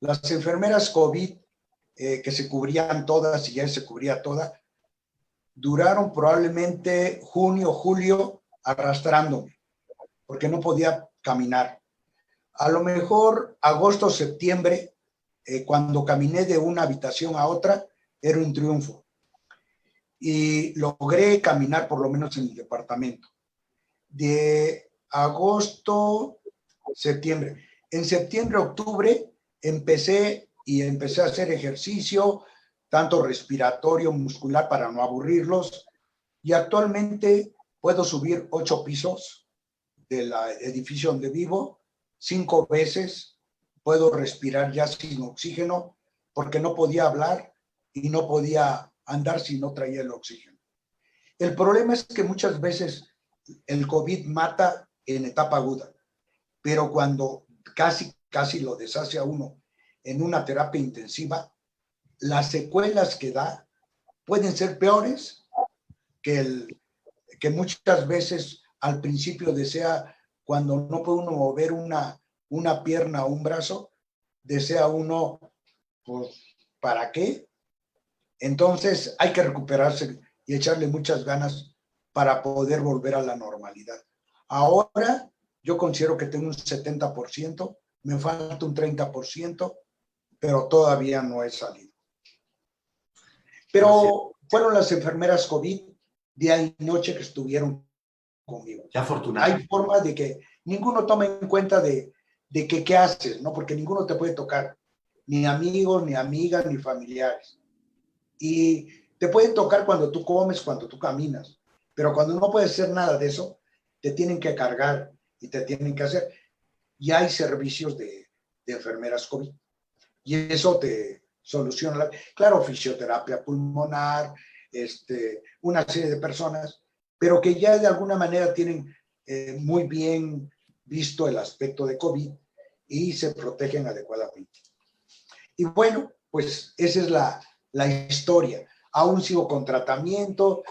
Las enfermeras COVID, que se cubrían todas, y ya se cubría toda, duraron probablemente junio, julio arrastrándome, porque no podía caminar. A lo mejor agosto, septiembre, cuando caminé de una habitación a otra, era un triunfo. Y logré caminar por lo menos en el departamento. De agosto, septiembre. En septiembre, octubre, empecé a hacer ejercicio, tanto respiratorio, muscular, para no aburrirlos. Y actualmente puedo subir 8 pisos del edificio donde vivo, 5 veces. Puedo respirar ya sin oxígeno, porque no podía hablar y no podía andar si no traía el oxígeno. El problema es que muchas veces el COVID mata en etapa aguda, pero cuando casi lo deshace a uno en una terapia intensiva, las secuelas que da pueden ser peores que muchas veces al principio desea, cuando no puede uno mover una pierna o un brazo, desea uno, pues, ¿para qué? Entonces hay que recuperarse y echarle muchas ganas para poder volver a la normalidad. Ahora yo considero que tengo un 70%, me falta un 30%, pero todavía no he salido. Pero fueron las enfermeras COVID día y noche que estuvieron conmigo. Qué afortunado. Hay forma de que ninguno tome en cuenta de que qué haces, ¿no? Porque ninguno te puede tocar, ni amigos, ni amigas, ni familiares. Y te pueden tocar cuando tú comes, cuando tú caminas, pero cuando no puedes hacer nada de eso, te tienen que cargar y te tienen que hacer. Y hay servicios de enfermeras COVID. Y eso te soluciona. Claro, fisioterapia pulmonar, una serie de personas, pero que ya de alguna manera tienen muy bien visto el aspecto de COVID y se protegen adecuadamente. Y bueno, pues esa es la historia. Aún sigo con tratamiento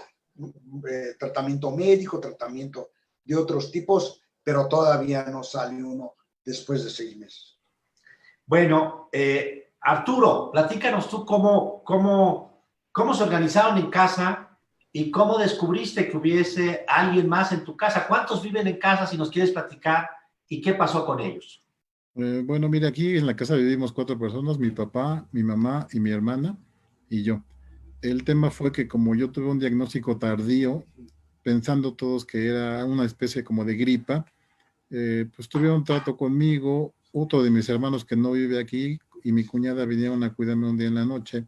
médico, tratamiento de otros tipos, pero todavía no sale uno después de 6 meses. Bueno, Arturo, platícanos tú cómo se organizaron en casa ¿Y cómo descubriste que hubiese alguien más en tu casa? ¿Cuántos viven en casa, si nos quieres platicar? ¿Y qué pasó con ellos? Bueno, mira, aquí en la casa vivimos 4 personas, mi papá, mi mamá y mi hermana y yo. El tema fue que como yo tuve un diagnóstico tardío, pensando todos que era una especie como de gripa, pues tuvieron trato conmigo, otro de mis hermanos que no vive aquí y mi cuñada vinieron a cuidarme un día en la noche.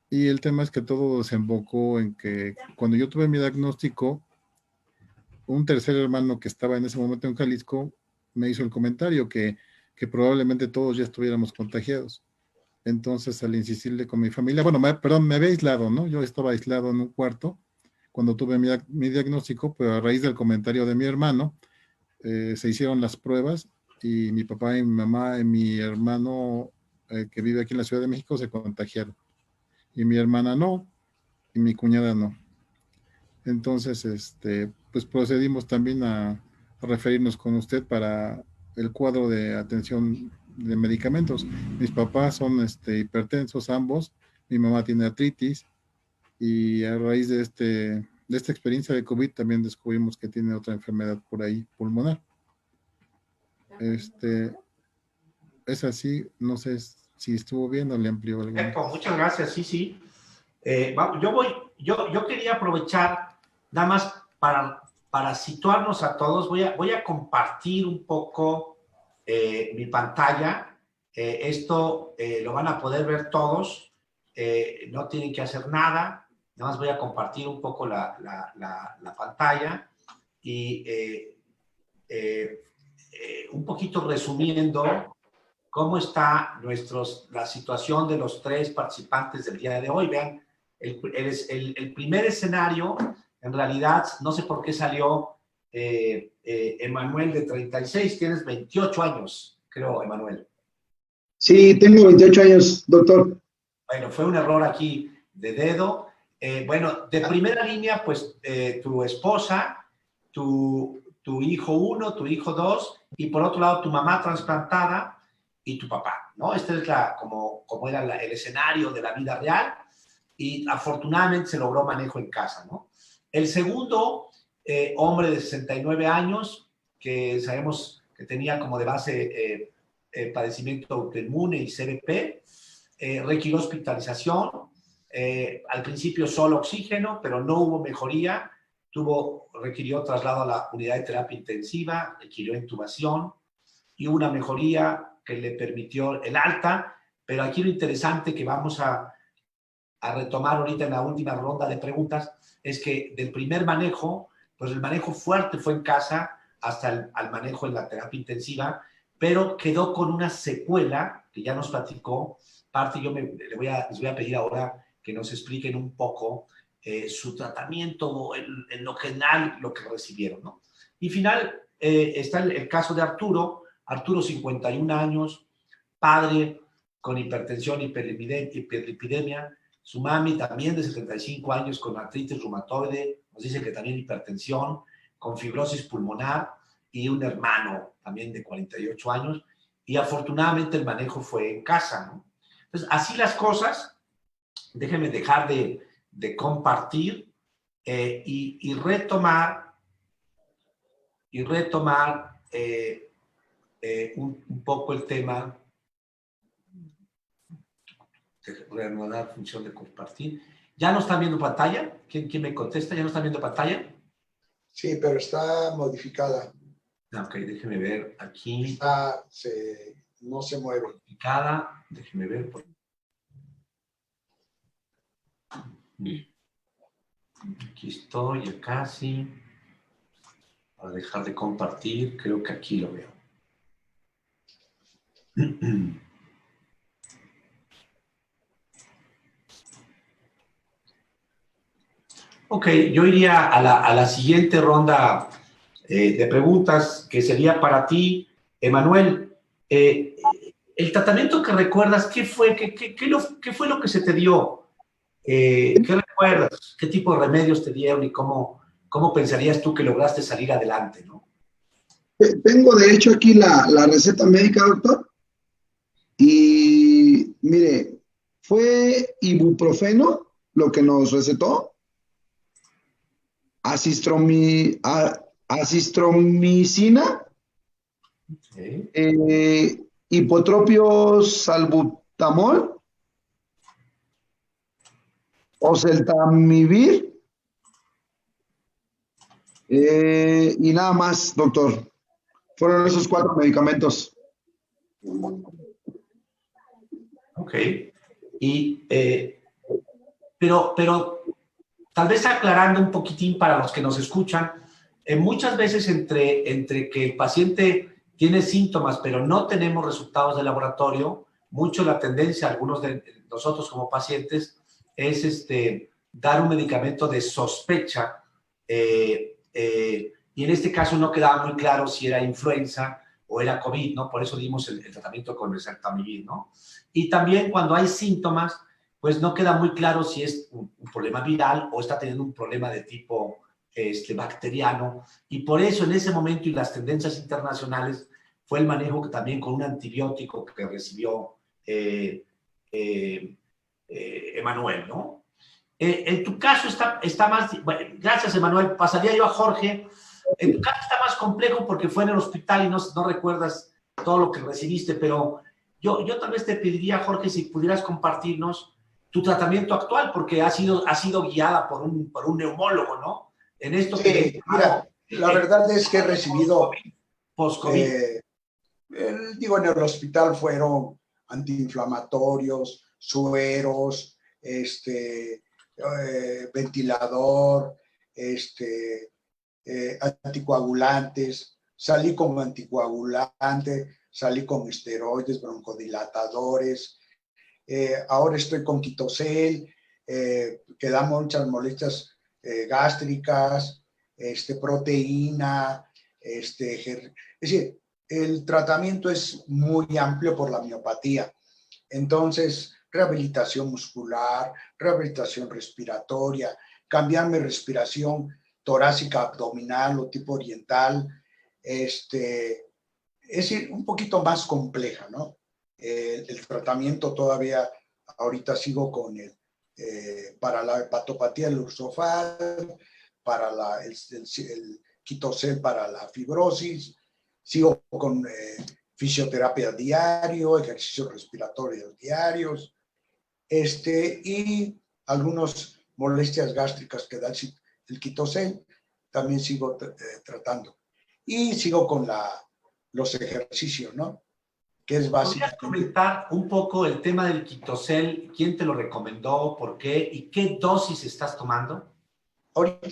Y el tema es que todo desembocó en que cuando yo tuve mi diagnóstico, un tercer hermano que estaba en ese momento en Jalisco me hizo el comentario que probablemente todos ya estuviéramos contagiados. Entonces, al insistirle con mi familia, bueno, perdón, me había aislado, ¿no? Yo estaba aislado en un cuarto cuando tuve mi diagnóstico, pero a raíz del comentario de mi hermano, se hicieron las pruebas y mi papá y mi mamá y mi hermano que vive aquí en la Ciudad de México se contagiaron. Y mi hermana no, y mi cuñada no. Entonces, pues procedimos también a referirnos con usted para el cuadro de atención de medicamentos. Mis papás son hipertensos ambos, mi mamá tiene artritis y a raíz de esta experiencia de COVID también descubrimos que tiene otra enfermedad por ahí, pulmonar. Es así, no sé si estuvo bien o le amplió algo. Perfecto, muchas gracias, sí, sí. Yo quería aprovechar nada más para situarnos a todos. Voy a compartir un poco mi pantalla. Esto lo van a poder ver todos. No tienen que hacer nada. Nada más voy a compartir un poco la pantalla y un poquito resumiendo cómo está la situación de los 3 participantes del día de hoy. Vean, el primer escenario, en realidad, no sé por qué salió Emanuel de 36, tienes 28 años, creo, Emanuel. Sí, tengo 28 años, doctor. Bueno, fue un error aquí de dedo. Bueno, de primera línea, pues tu esposa, tu hijo 1, tu hijo 2, y por otro lado tu mamá trasplantada y tu papá, ¿no? Este es como era el escenario de la vida real, y afortunadamente se logró manejo en casa, ¿no? El segundo, hombre de 69 años, que sabemos que tenía como de base padecimiento autoinmune y CRP, requirió hospitalización, al principio solo oxígeno, pero no hubo mejoría, requirió traslado a la unidad de terapia intensiva, requirió intubación y una mejoría que le permitió el alta, pero aquí lo interesante que vamos a retomar ahorita en la última ronda de preguntas es que del primer manejo, pues el manejo fuerte fue en casa hasta el manejo en la terapia intensiva, pero quedó con una secuela que ya nos platicó. Parte yo les voy a pedir ahora que nos expliquen un poco su tratamiento, en lo general, lo que recibieron, ¿no? Y final, está el caso de Arturo, 51 años, padre con hipertensión, hiperlipidemia, su mami también de 75 años con artritis reumatoide, nos dice que también hipertensión, con fibrosis pulmonar, y un hermano también de 48 años, y afortunadamente el manejo fue en casa, ¿no? Entonces, así las cosas, déjenme dejar de compartir y retomar un poco el tema. Reanudar función de compartir. ¿Ya no están viendo pantalla? ¿Quién me contesta? ¿Ya no están viendo pantalla? Sí, pero está modificada. Ok, déjeme ver aquí. No se mueve. Modificada, déjeme ver. Aquí estoy, ya casi. Para dejar de compartir, creo que aquí lo veo. Ok, yo iría a la siguiente ronda de preguntas, que sería para ti, Emanuel. El tratamiento que recuerdas, ¿qué fue lo que se te dio? ¿Qué recuerdas? ¿Qué tipo de remedios te dieron y cómo pensarías tú que lograste salir adelante, ¿no? Tengo de hecho aquí la receta médica, doctor. Y mire, fue ibuprofeno lo que nos recetó. acitromicina, Sí. hipotropio salbutamol, oseltamivir, y nada más, doctor. Fueron esos 4 medicamentos. Ok. Y, pero tal vez aclarando un poquitín para los que nos escuchan, muchas veces entre que el paciente tiene síntomas, pero no tenemos resultados de laboratorio, mucho la tendencia, algunos de nosotros como pacientes, es dar un medicamento de sospecha, y en este caso no quedaba muy claro si era influenza o era COVID, ¿no? Por eso dimos el tratamiento con el oseltamivir, ¿no? Y también cuando hay síntomas, pues no queda muy claro si es un problema viral o está teniendo un problema de tipo bacteriano. Y por eso en ese momento y las tendencias internacionales fue el manejo que también con un antibiótico que recibió Emanuel, ¿no? En tu caso está más... Bueno, gracias, Emanuel. Pasaría yo a Jorge. En tu caso está más complejo porque fue en el hospital y no recuerdas todo lo que recibiste, pero yo tal vez te pediría, Jorge, si pudieras compartirnos tu tratamiento actual, porque ha sido guiada por un neumólogo, ¿no? En esto Sí, mira, la verdad es que he recibido, post-COVID. Digo, en el hospital fueron antiinflamatorios, sueros, ventilador, anticoagulantes, salí como anticoagulante, salí con esteroides, broncodilatadores, ahora estoy con quitosel, que da muchas molestias gástricas, proteína, es decir, el tratamiento es muy amplio por la miopatía. Entonces, rehabilitación muscular, rehabilitación respiratoria, cambiar mi respiración torácica abdominal o tipo oriental, es decir, un poquito más compleja, ¿no? El tratamiento todavía, ahorita sigo con para la hepatopatía del ursofal, para el quitosel para la fibrosis, sigo con fisioterapia diario, ejercicios respiratorios diarios, y algunas molestias gástricas que da el quitosel, también sigo tratando. Y sigo con los ejercicios, ¿no? Que es básicamente... ¿Podrías comentar un poco el tema del quitosel? ¿Quién te lo recomendó? ¿Por qué? ¿Y qué dosis estás tomando? Ahorita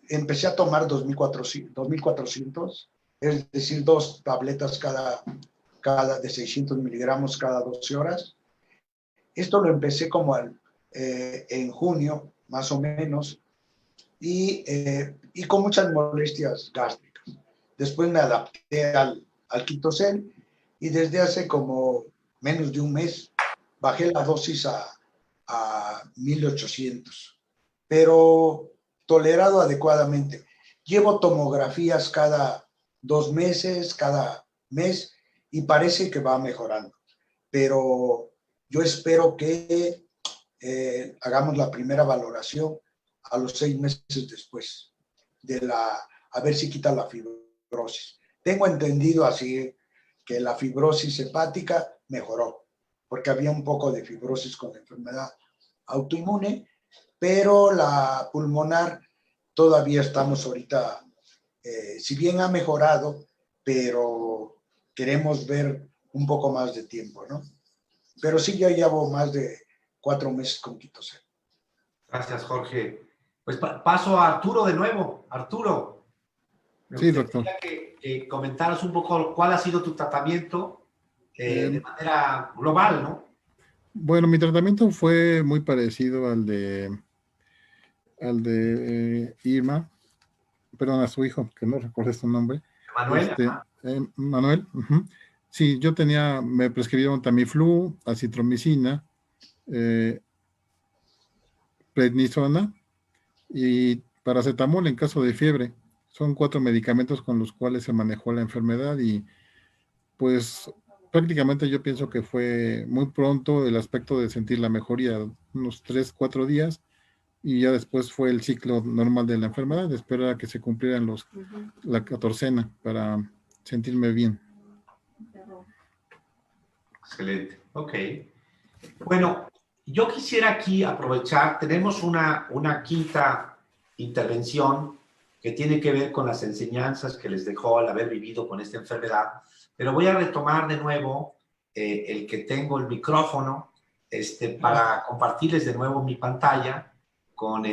empecé a tomar 2.400, es decir, 2 tabletas cada de 600 miligramos cada 12 horas. Esto lo empecé como en junio, más o menos, y con muchas molestias gástricas. Después me adapté al quitosel y desde hace como menos de un mes bajé la dosis a 1.800, pero tolerado adecuadamente. Llevo tomografías cada 2 meses, cada mes, y parece que va mejorando. Pero yo espero que hagamos la primera valoración a los 6 meses después, a ver si quita la fibrosis. Tengo entendido así que la fibrosis hepática mejoró, porque había un poco de fibrosis con la enfermedad autoinmune, pero la pulmonar todavía estamos ahorita, si bien ha mejorado, pero queremos ver un poco más de tiempo, ¿no? Pero sí, ya llevo más de 4 meses con quitosel. Gracias, Jorge. Pues paso a Arturo de nuevo. Arturo, me gustaría que comentaras un poco cuál ha sido tu tratamiento de manera global, ¿no? Bueno, mi tratamiento fue muy parecido al de Irma, perdón, a su hijo, que no recuerdo su nombre. Manuel. Manuel. Sí, me prescribieron Tamiflu, acitromicina, prednisona y paracetamol en caso de fiebre. Son 4 medicamentos con los cuales se manejó la enfermedad y pues prácticamente yo pienso que fue muy pronto el aspecto de sentir la mejoría, unos 3, 4 días, y ya después fue el ciclo normal de la enfermedad, esperar a que se cumplieran la 14ª para sentirme bien. Excelente, ok. Bueno, yo quisiera aquí aprovechar, tenemos una quinta intervención que tiene que ver con las enseñanzas que les dejó al haber vivido con esta enfermedad, pero voy a retomar de nuevo el que tengo el micrófono para compartirles de nuevo mi pantalla con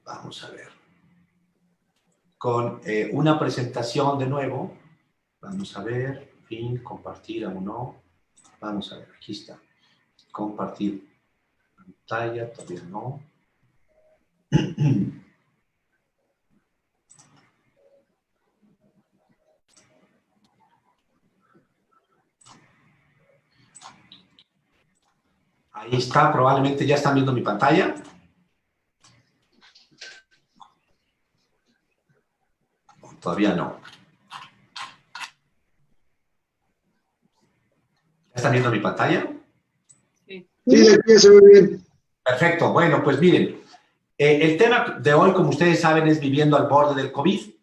vamos a ver, con una presentación de nuevo. Vamos a ver, fin, compartir aún no. Vamos a ver, aquí está. Compartir pantalla, todavía no. Ahí está, probablemente ya están viendo mi pantalla. Todavía no. ¿Ya están viendo mi pantalla? Sí. Sí, de pie se ve bien. Perfecto. Bueno, pues miren, el tema de hoy, como ustedes saben, es viviendo al borde del COVID.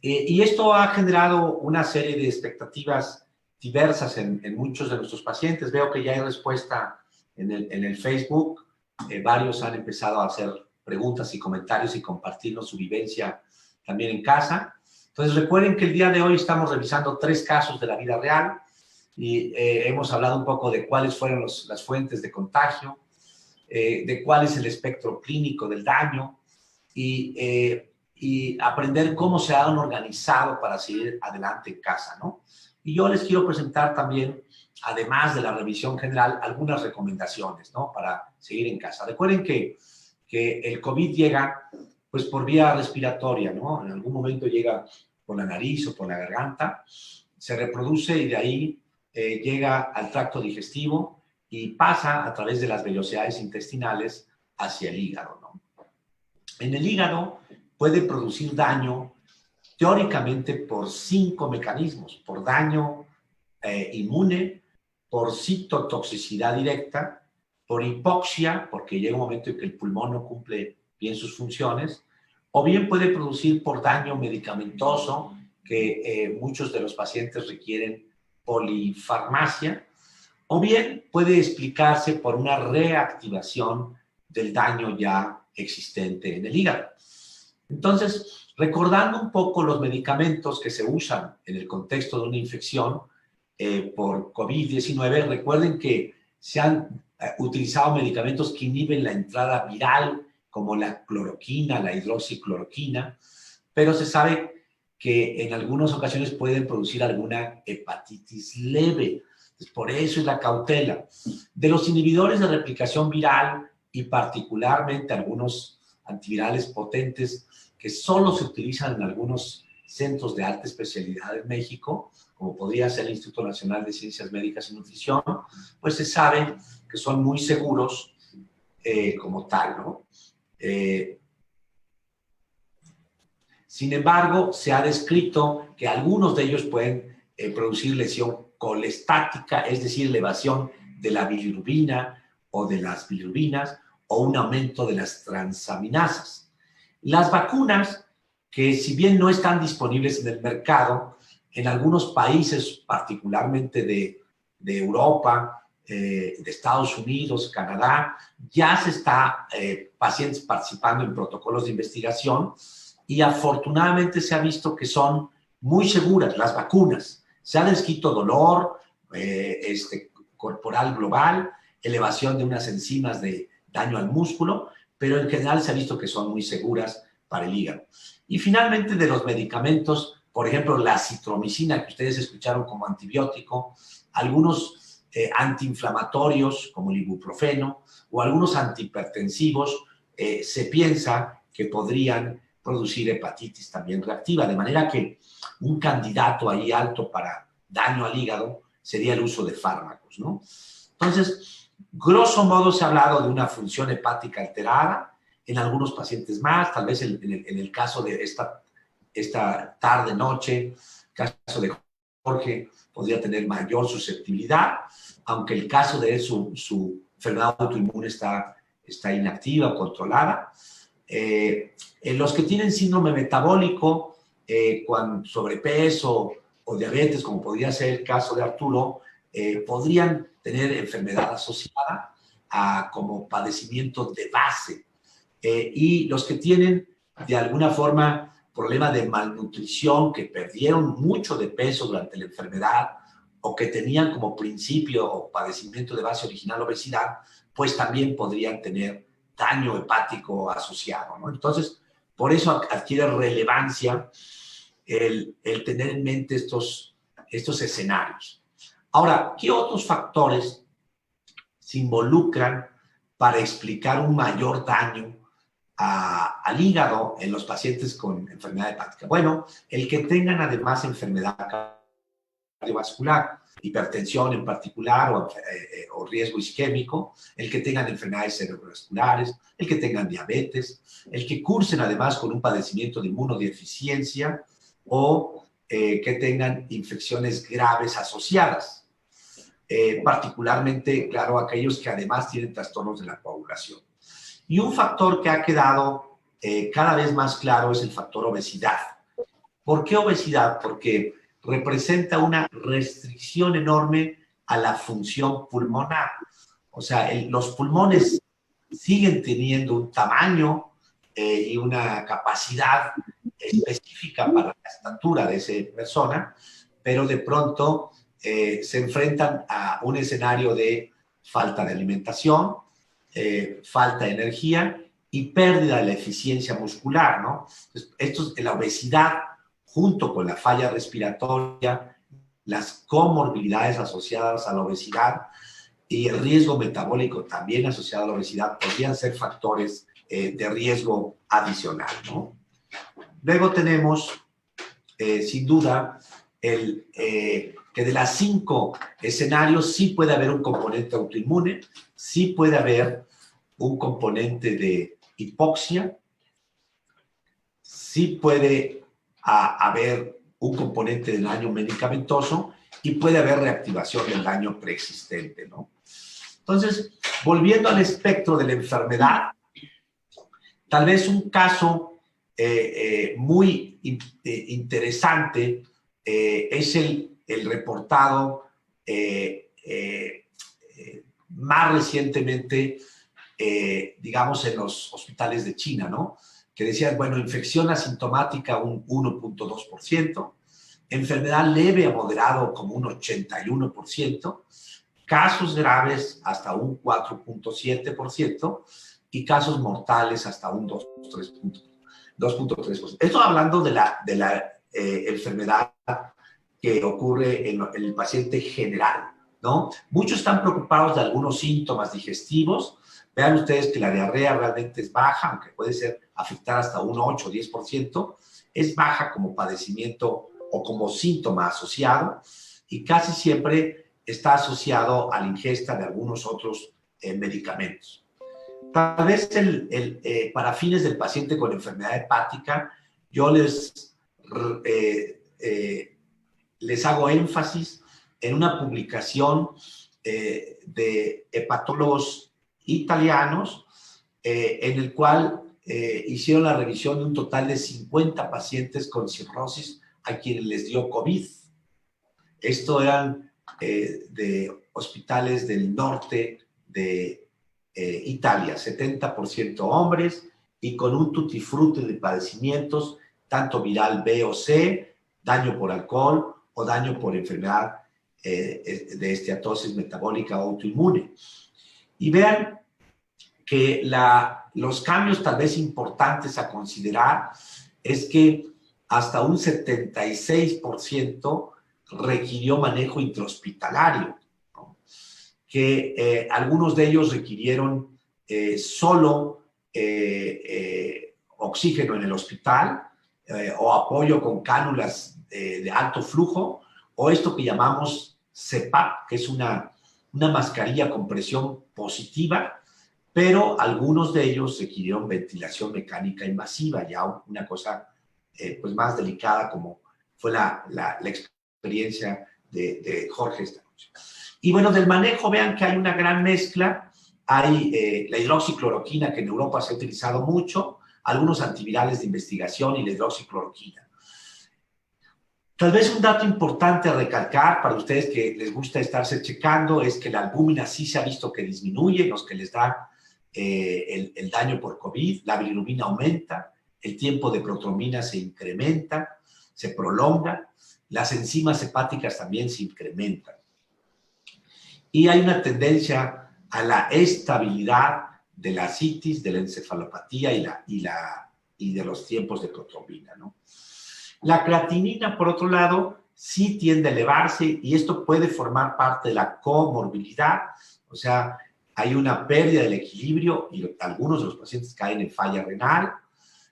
Y esto ha generado una serie de expectativas diversas en muchos de nuestros pacientes. Veo que ya hay respuesta en el Facebook. Varios han empezado a hacer preguntas y comentarios y compartirnos su vivencia también en casa. Entonces, recuerden que el día de hoy estamos revisando 3 casos de la vida real y hemos hablado un poco de cuáles fueron las fuentes de contagio, de cuál es el espectro clínico del daño y aprender cómo se han organizado para seguir adelante en casa, ¿no? Y yo les quiero presentar también, además de la revisión general, algunas recomendaciones, ¿no? Para seguir en casa. Recuerden que el COVID llega, pues, por vía respiratoria, ¿no? En algún momento llega por la nariz o por la garganta, se reproduce y de ahí llega al tracto digestivo y pasa a través de las vellosidades intestinales hacia el hígado, ¿no? En el hígado puede producir daño teóricamente por 5 mecanismos: por daño inmune, por citotoxicidad directa, por hipoxia, porque llega un momento en que el pulmón no cumple bien sus funciones, o bien puede producir por daño medicamentoso, que muchos de los pacientes requieren polifarmacia, o bien puede explicarse por una reactivación del daño ya existente en el hígado. Entonces, recordando un poco los medicamentos que se usan en el contexto de una infección por COVID-19, recuerden que se han utilizado medicamentos que inhiben la entrada viral, como la cloroquina, la hidroxicloroquina, pero se sabe que en algunas ocasiones pueden producir alguna hepatitis leve. Entonces, por eso es la cautela. De los inhibidores de replicación viral y particularmente algunos antivirales potentes que solo se utilizan en algunos centros de alta especialidad en México, como podría ser el Instituto Nacional de Ciencias Médicas y Nutrición, pues se sabe que son muy seguros como tal, ¿no? Sin embargo, se ha descrito que algunos de ellos pueden producir lesión colestática, es decir, elevación de la bilirrubina o de las bilirrubinas o un aumento de las transaminasas. Las vacunas, que si bien no están disponibles en el mercado, en algunos países, particularmente de Europa, de Estados Unidos, Canadá, ya se está pacientes participando en protocolos de investigación y afortunadamente se ha visto que son muy seguras las vacunas. Se ha descrito dolor corporal global, elevación de unas enzimas de daño al músculo, pero en general se ha visto que son muy seguras para el hígado. Y finalmente, de los medicamentos, por ejemplo, la acitromicina, que ustedes escucharon como antibiótico, algunos antiinflamatorios como el ibuprofeno o algunos antihipertensivos, se piensa que podrían producir hepatitis también reactiva, de manera que un candidato ahí alto para daño al hígado sería el uso de fármacos, ¿no? Entonces, grosso modo se ha hablado de una función hepática alterada en algunos pacientes más, tal vez en el caso de esta tarde-noche, caso de Jorge podría tener mayor susceptibilidad, aunque el caso de él, su enfermedad autoinmune está inactiva, controlada. En los que tienen síndrome metabólico, con sobrepeso o diabetes, como podría ser el caso de Arturo, podrían tener enfermedad asociada como padecimiento de base. Y los que tienen, de alguna forma, problema de malnutrición, que perdieron mucho de peso durante la enfermedad o que tenían como principio o padecimiento de base original obesidad, pues también podrían tener daño hepático asociado, ¿no? Entonces, por eso adquiere relevancia el tener en mente estos escenarios. Ahora, ¿qué otros factores se involucran para explicar un mayor daño al hígado en los pacientes con enfermedad hepática? Bueno, el que tengan además enfermedad cardiovascular, hipertensión en particular o riesgo isquémico, el que tengan enfermedades cerebrovasculares, el que tengan diabetes, el que cursen además con un padecimiento de inmunodeficiencia o que tengan infecciones graves asociadas. Particularmente, claro, aquellos que además tienen trastornos de la coagulación. Y un factor que ha quedado cada vez más claro es el factor obesidad. ¿Por qué obesidad? Porque representa una restricción enorme a la función pulmonar. O sea, los pulmones siguen teniendo un tamaño y una capacidad específica para la estatura de esa persona, pero de pronto se enfrentan a un escenario de falta de alimentación, falta de energía y pérdida de la eficiencia muscular, ¿no? Entonces, la obesidad, junto con la falla respiratoria, las comorbilidades asociadas a la obesidad y el riesgo metabólico también asociado a la obesidad, podrían ser factores de riesgo adicional, ¿no? Luego tenemos, sin duda, que de las 5 escenarios sí puede haber un componente autoinmune, sí puede haber un componente de hipoxia, sí puede haber un componente de daño medicamentoso y puede haber reactivación del daño preexistente, ¿no? Entonces, volviendo al espectro de la enfermedad, tal vez un caso muy interesante es el reportado más recientemente, digamos, en los hospitales de China, ¿no? Que decían, bueno, infección asintomática un 1.2%, enfermedad leve a moderado como un 81%, casos graves hasta un 4.7% y casos mortales hasta un 2.3%. Esto hablando de la enfermedad que ocurre en el paciente general, ¿no? Muchos están preocupados de algunos síntomas digestivos. Vean ustedes que la diarrea realmente es baja, aunque puede afectar hasta un 8 o 10%, es baja como padecimiento o como síntoma asociado y casi siempre está asociado a la ingesta de algunos otros medicamentos. Tal vez para fines del paciente con enfermedad hepática, yo les hago énfasis en una publicación de hepatólogos italianos en el cual hicieron la revisión de un total de 50 pacientes con cirrosis a quienes les dio COVID. Esto eran de hospitales del norte de Italia, 70% hombres y con un tutti frutti de padecimientos, tanto viral B o C, daño por alcohol o daño por enfermedad de esteatosis metabólica autoinmune. Y vean que los cambios tal vez importantes a considerar es que hasta un 76% requirió manejo intrahospitalario, ¿no? Que algunos de ellos requirieron solo oxígeno en el hospital o apoyo con cánulas de alto flujo o esto que llamamos CPAP, que es una mascarilla con presión positiva, pero algunos de ellos requirieron ventilación mecánica invasiva, ya una cosa pues más delicada como fue la experiencia experiencia de Jorge esta noche. Y bueno, del manejo, vean que hay una gran mezcla. Hay la hidroxicloroquina, que en Europa se ha utilizado mucho, algunos antivirales de investigación y la hidroxicloroquina. Tal vez un dato importante a recalcar para ustedes que les gusta estarse checando es que la albúmina sí se ha visto que disminuye, los que les da el daño por COVID, la bilirrubina aumenta, el tiempo de protrombina se incrementa, se prolonga, las enzimas hepáticas también se incrementan. Y hay una tendencia a la estabilidad de la ascitis, de la encefalopatía y de los tiempos de protrombina, ¿no? La creatinina, por otro lado, sí tiende a elevarse y esto puede formar parte de la comorbilidad, o sea, hay una pérdida del equilibrio y algunos de los pacientes caen en falla renal.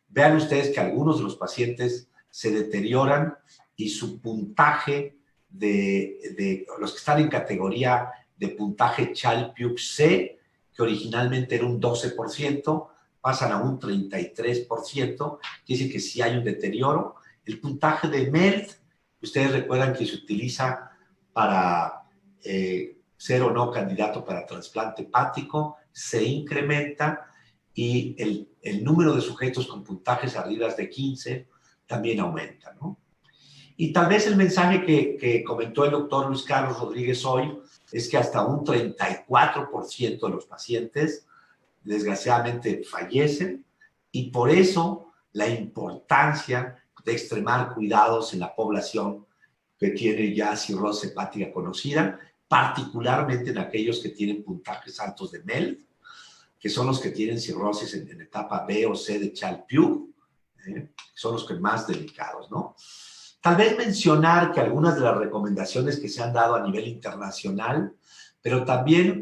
Vean ustedes que algunos de los pacientes se deterioran y su puntaje de los que están en categoría de puntaje Child-Pugh-C, que originalmente era un 12%, pasan a un 33%, quiere decir que sí hay un deterioro. El puntaje de MELD, ustedes recuerdan que se utiliza para ser o no candidato para trasplante hepático, se incrementa y el número de sujetos con puntajes arriba de 15 también aumenta, ¿no? Y tal vez el mensaje que comentó el doctor Luis Carlos Rodríguez hoy es que hasta un 34% de los pacientes desgraciadamente fallecen y por eso la importancia de extremar cuidados en la población que tiene ya cirrosis hepática conocida, particularmente en aquellos que tienen puntajes altos de MELD, que son los que tienen cirrosis en etapa B o C de Child-Pugh, son los que más delicados, ¿no? Tal vez mencionar que algunas de las recomendaciones que se han dado a nivel internacional, pero también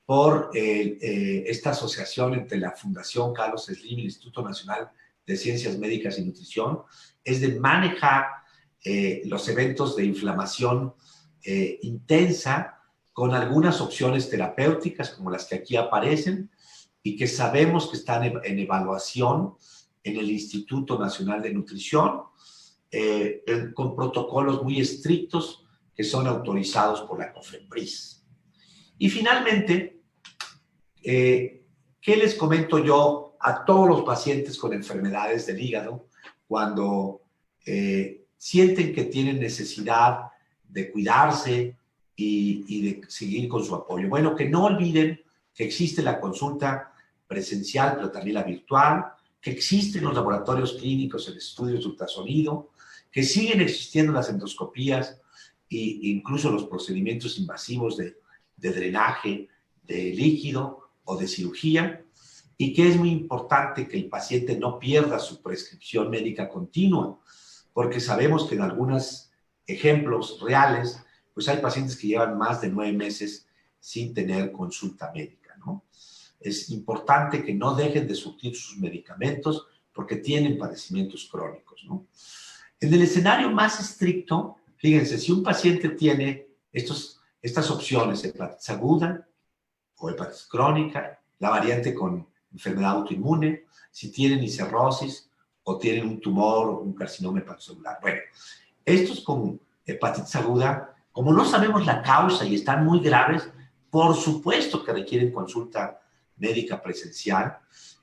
por esta asociación entre la Fundación Carlos Slim y el Instituto Nacional de Ciencias Médicas y Nutrición, es de manejar los eventos de inflamación intensa con algunas opciones terapéuticas como las que aquí aparecen y que sabemos que están en evaluación en el Instituto Nacional de Nutrición con protocolos muy estrictos que son autorizados por la COFEPRIS. Y finalmente, ¿qué les comento yo a todos los pacientes con enfermedades del hígado cuando sienten que tienen necesidad de cuidarse y de seguir con su apoyo? Bueno, que no olviden que existe la consulta presencial, pero también la virtual, que existen los laboratorios clínicos, el estudio de ultrasonido, que siguen existiendo las endoscopías e incluso los procedimientos invasivos de drenaje de líquido o de cirugía, y que es muy importante que el paciente no pierda su prescripción médica continua, porque sabemos que en algunos ejemplos reales, pues hay pacientes que llevan más de 9 meses sin tener consulta médica, ¿no? Es importante que no dejen de surtir sus medicamentos porque tienen padecimientos crónicos, ¿no? En el escenario más estricto, fíjense, si un paciente tiene estas opciones, hepatitis aguda o hepatitis crónica, la variante con enfermedad autoinmune, si tienen cirrosis o tienen un tumor o un carcinoma hepatocelular. Bueno, estos con hepatitis aguda, como no sabemos la causa y están muy graves, por supuesto que requieren consulta médica presencial,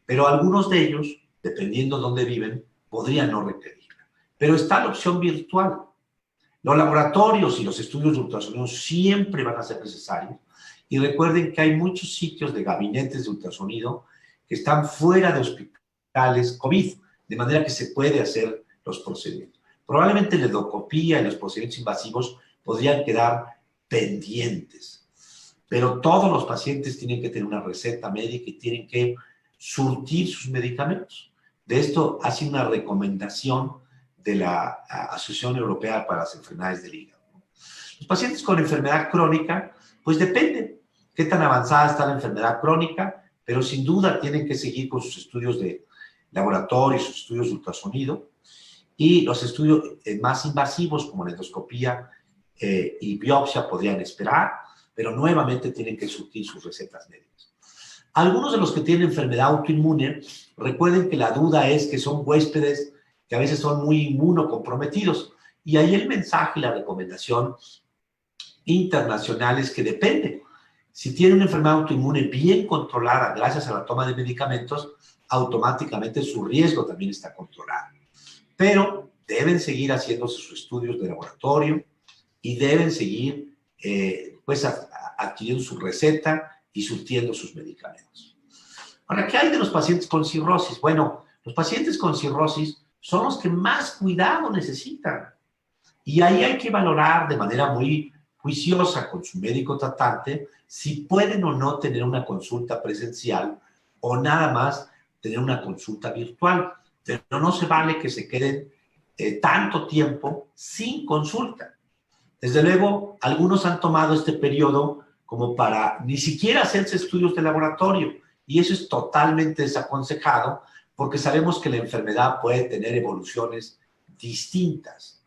pero algunos de ellos, dependiendo de dónde viven, podrían no requerirla. Pero está la opción virtual. Los laboratorios y los estudios de ultrasonido siempre van a ser necesarios. Y recuerden que hay muchos sitios de gabinetes de ultrasonido que están fuera de hospitales COVID, de manera que se puede hacer los procedimientos. Probablemente la endoscopía y los procedimientos invasivos podrían quedar pendientes, pero todos los pacientes tienen que tener una receta médica y tienen que surtir sus medicamentos. De esto hace una recomendación de la Asociación Europea para las Enfermedades del Hígado. Los pacientes con enfermedad crónica, pues depende qué tan avanzada está la enfermedad crónica, pero sin duda tienen que seguir con sus estudios de laboratorio, sus estudios de ultrasonido y los estudios más invasivos como la endoscopía y biopsia podrían esperar, pero nuevamente tienen que surtir sus recetas médicas. Algunos de los que tienen enfermedad autoinmune, recuerden que la duda es que son huéspedes que a veces son muy inmunocomprometidos Y ahí el mensaje y la recomendación internacional es que depende. Si tiene una enfermedad autoinmune bien controlada gracias a la toma de medicamentos, automáticamente su riesgo también está controlado. Pero deben seguir haciéndose sus estudios de laboratorio y deben seguir pues adquiriendo su receta y surtiendo sus medicamentos. Ahora, ¿qué hay de los pacientes con cirrosis? Bueno, los pacientes con cirrosis son los que más cuidado necesitan. Y ahí hay que valorar de manera muy juiciosa con su médico tratante si pueden o no tener una consulta presencial o nada más tener una consulta virtual. Pero no se vale que se queden tanto tiempo sin consulta. Desde luego, algunos han tomado este periodo como para ni siquiera hacerse estudios de laboratorio, y eso es totalmente desaconsejado porque sabemos que la enfermedad puede tener evoluciones distintas.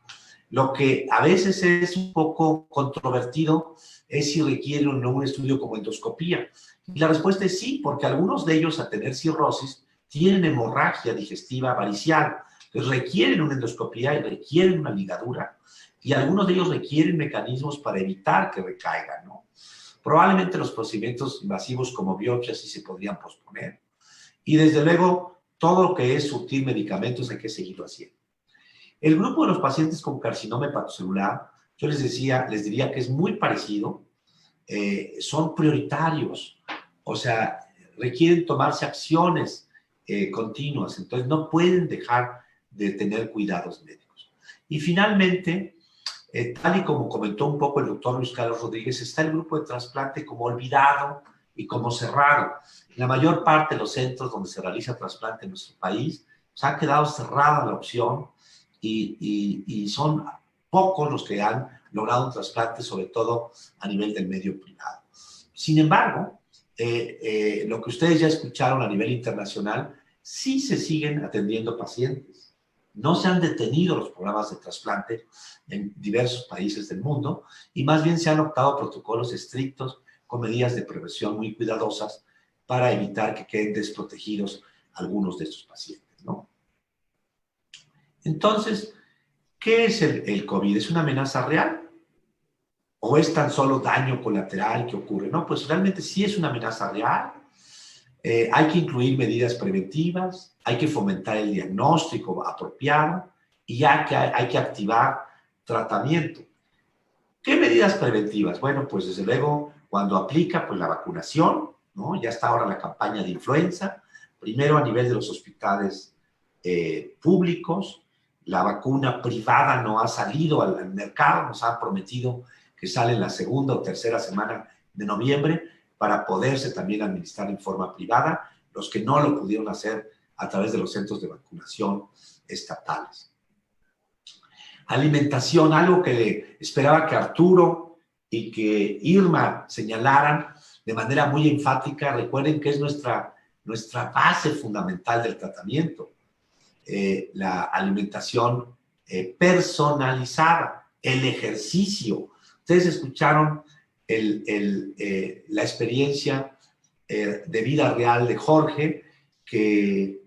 Lo que a veces es un poco controvertido es si requiere o no un estudio como endoscopía. Y la respuesta es sí, porque algunos de ellos, a tener cirrosis, tienen hemorragia digestiva varicial. Entonces requieren una endoscopía y requieren una ligadura. Y algunos de ellos requieren mecanismos para evitar que recaigan, ¿no? Probablemente los procedimientos invasivos como biopsias sí se podrían posponer. Y desde luego, todo lo que es surtir medicamentos hay que seguirlo haciendo. El grupo de los pacientes con carcinoma hepatocelular, yo les diría que es muy parecido, son prioritarios, o sea, requieren tomarse acciones continuas, entonces no pueden dejar de tener cuidados médicos. Y finalmente, tal y como comentó un poco el doctor Luis Carlos Rodríguez, está el grupo de trasplante como olvidado y como cerrado. En la mayor parte de los centros donde se realiza trasplante en nuestro país, se ha quedado cerrada la opción y son pocos los que han logrado un trasplante, sobre todo a nivel del medio privado. Sin embargo, lo que ustedes ya escucharon a nivel internacional, sí se siguen atendiendo pacientes. No se han detenido los programas de trasplante en diversos países del mundo y más bien se han optado protocolos estrictos con medidas de prevención muy cuidadosas para evitar que queden desprotegidos algunos de estos pacientes, ¿no? Entonces, ¿qué es el COVID? ¿Es una amenaza real? ¿O es tan solo daño colateral que ocurre? No, pues realmente sí es una amenaza real. Hay que incluir medidas preventivas, hay que fomentar el diagnóstico apropiado y hay que activar tratamiento. ¿Qué medidas preventivas? Bueno, pues desde luego, cuando aplica, pues la vacunación, ¿no? Ya está ahora la campaña de influenza, primero a nivel de los hospitales públicos. La vacuna privada no ha salido al mercado, nos han prometido que sale en la segunda o tercera semana de noviembre para poderse también administrar en forma privada, los que no lo pudieron hacer a través de los centros de vacunación estatales. Alimentación, algo que esperaba que Arturo y que Irma señalaran de manera muy enfática. Recuerden que es nuestra base fundamental del tratamiento. La alimentación personalizada, el ejercicio. Ustedes escucharon la experiencia de vida real de Jorge, que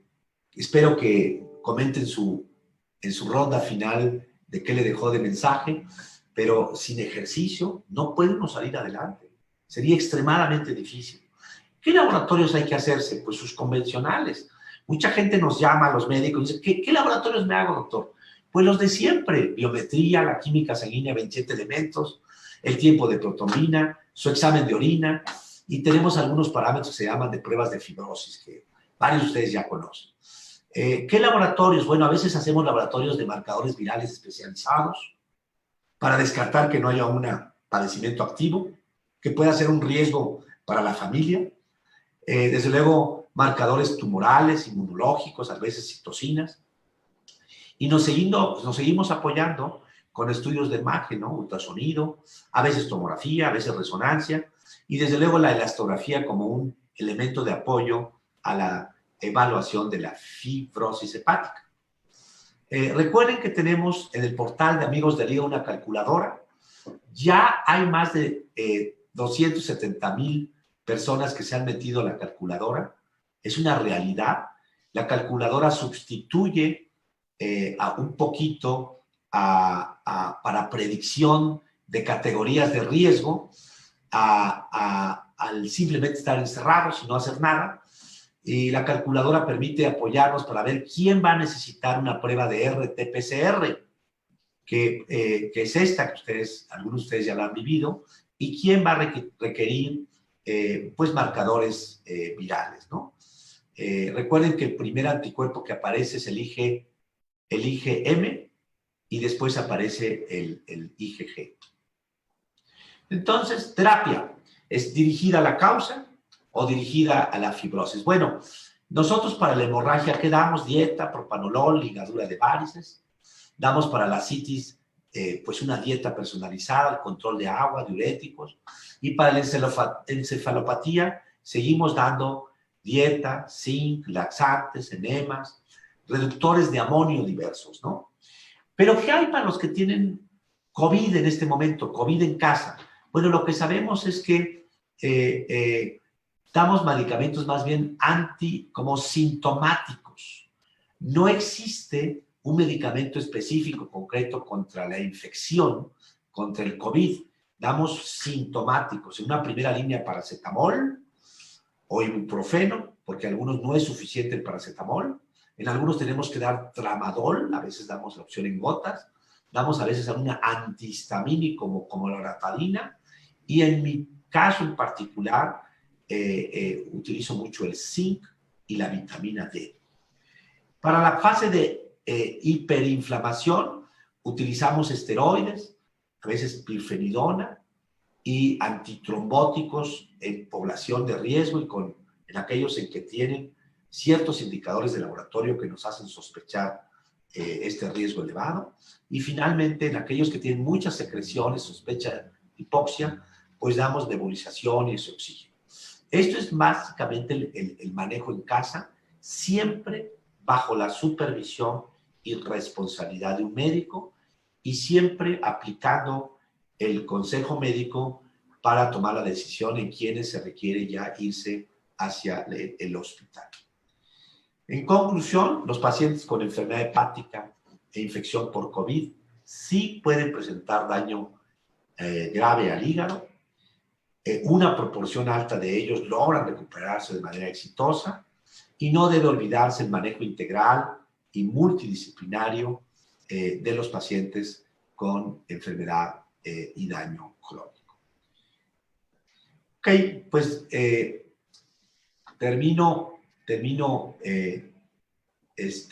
espero que comenten en su ronda final de qué le dejó de mensaje, pero sin ejercicio no podemos salir adelante. Sería extremadamente difícil. ¿Qué laboratorios hay que hacerse? Pues sus convencionales. Mucha gente nos llama a los médicos y dice, ¿qué laboratorios me hago, doctor? Pues los de siempre, biometría, la química sanguínea, 27 elementos, el tiempo de protonina, su examen de orina, y tenemos algunos parámetros que se llaman de pruebas de fibrosis, que varios de ustedes ya conocen. ¿Qué laboratorios? Bueno, a veces hacemos laboratorios de marcadores virales especializados para descartar que no haya un padecimiento activo, que pueda ser un riesgo para la familia. Desde luego, marcadores tumorales, inmunológicos, a veces citocinas. Y nos seguimos apoyando con estudios de imagen, ¿no? Ultrasonido, a veces tomografía, a veces resonancia, y desde luego la elastografía como un elemento de apoyo a la evaluación de la fibrosis hepática. Recuerden que tenemos en el portal de Amigos del Hígado una calculadora. Ya hay más de 270,000 personas que se han metido a la calculadora. Es una realidad. La calculadora sustituye un poquito para predicción de categorías de riesgo, al simplemente estar encerrados y no hacer nada. Y la calculadora permite apoyarnos para ver quién va a necesitar una prueba de RT-PCR, que es esta, que algunos de ustedes ya la han vivido, y quién va a requerir pues marcadores virales, ¿no? Recuerden que el primer anticuerpo que aparece es el IgM y después aparece el IgG. Entonces, terapia es dirigida a la causa o dirigida a la fibrosis. Bueno, nosotros para la hemorragia, ¿qué damos? Dieta, propanolol, ligadura de varices. Damos para la citis, pues una dieta personalizada, el control de agua, diuréticos. Y para la encefalopatía, seguimos dando dieta, zinc, laxantes, enemas, reductores de amonio diversos, ¿no? Pero ¿qué hay para los que tienen COVID en este momento, COVID en casa? Bueno, lo que sabemos es que damos medicamentos más bien como sintomáticos. No existe un medicamento específico, concreto, contra la infección, contra el COVID. Damos sintomáticos. En una primera línea, paracetamol o ibuprofeno, porque a algunos no es suficiente el paracetamol. En algunos tenemos que dar tramadol, a veces damos la opción en gotas. Damos a veces alguna antihistamínico como la loratadina. Y en mi caso en particular, utilizo mucho el zinc y la vitamina D. Para la fase de hiperinflamación, utilizamos esteroides, a veces pirfenidona y antitrombóticos en población de riesgo y en aquellos en que tienen ciertos indicadores de laboratorio que nos hacen sospechar este riesgo elevado. Y finalmente, en aquellos que tienen muchas secreciones, sospecha de hipoxia, pues damos nebulización y ese oxígeno. Esto es básicamente el manejo en casa, siempre bajo la supervisión y responsabilidad de un médico y siempre aplicando el consejo médico para tomar la decisión en quienes se requiere ya irse hacia el hospital. En conclusión, los pacientes con enfermedad hepática e infección por COVID sí pueden presentar daño grave al hígado. Una proporción alta de ellos logran recuperarse de manera exitosa y no debe olvidarse el manejo integral y multidisciplinario de los pacientes con enfermedad y daño crónico. Ok, pues termino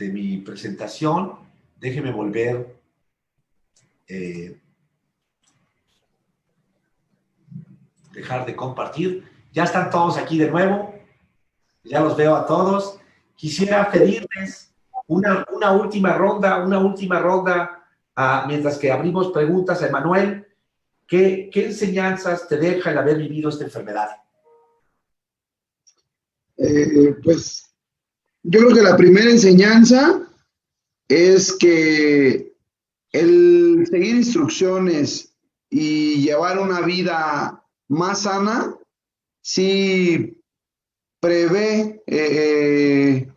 mi presentación. Déjeme volver dejar de compartir. Ya están todos aquí de nuevo. Ya los veo a todos. Quisiera pedirles una última ronda, mientras que abrimos preguntas a Emanuel. ¿Qué enseñanzas te deja el haber vivido esta enfermedad? Pues yo creo que la primera enseñanza es que el seguir instrucciones y llevar una vida más sana sí prevé el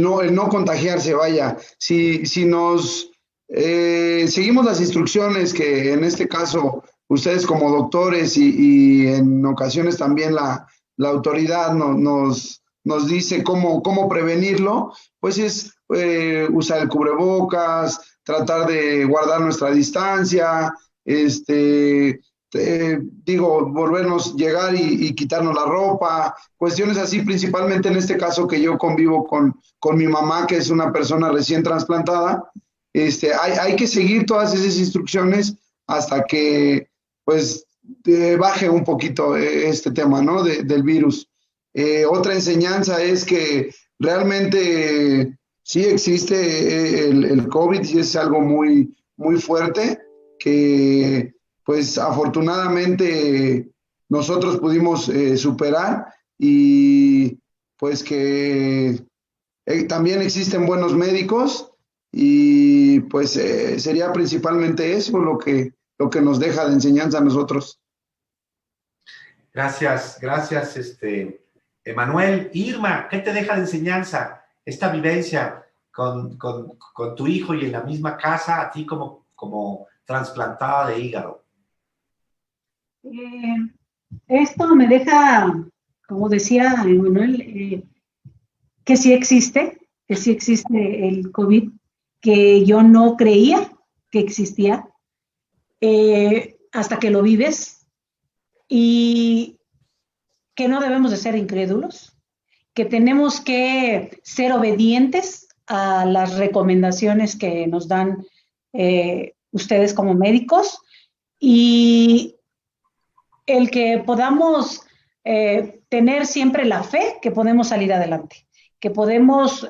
no contagiarse, vaya. Si nos seguimos las instrucciones que en este caso ustedes como doctores y en ocasiones también la autoridad nos dice cómo prevenirlo, pues es usar el cubrebocas, tratar de guardar nuestra distancia, volvernos llegar y quitarnos la ropa, cuestiones así, principalmente en este caso que yo convivo con mi mamá, que es una persona recién trasplantada. Hay que seguir todas esas instrucciones hasta que pues baje un poquito este tema, ¿no? del virus. Otra enseñanza es que realmente sí existe el COVID, y es algo muy, muy fuerte, que pues afortunadamente nosotros pudimos superar, y pues que también existen buenos médicos, y pues sería principalmente eso lo que nos deja de enseñanza a nosotros. Gracias, Emanuel. Irma, ¿qué te deja de enseñanza esta vivencia con tu hijo y en la misma casa, a ti como trasplantada de hígado? Esto me deja, como decía Emanuel, que sí existe el COVID, que yo no creía que existía, hasta que lo vives, y que no debemos de ser incrédulos, que tenemos que ser obedientes a las recomendaciones que nos dan ustedes como médicos, y el que podamos tener siempre la fe que podemos salir adelante, que podemos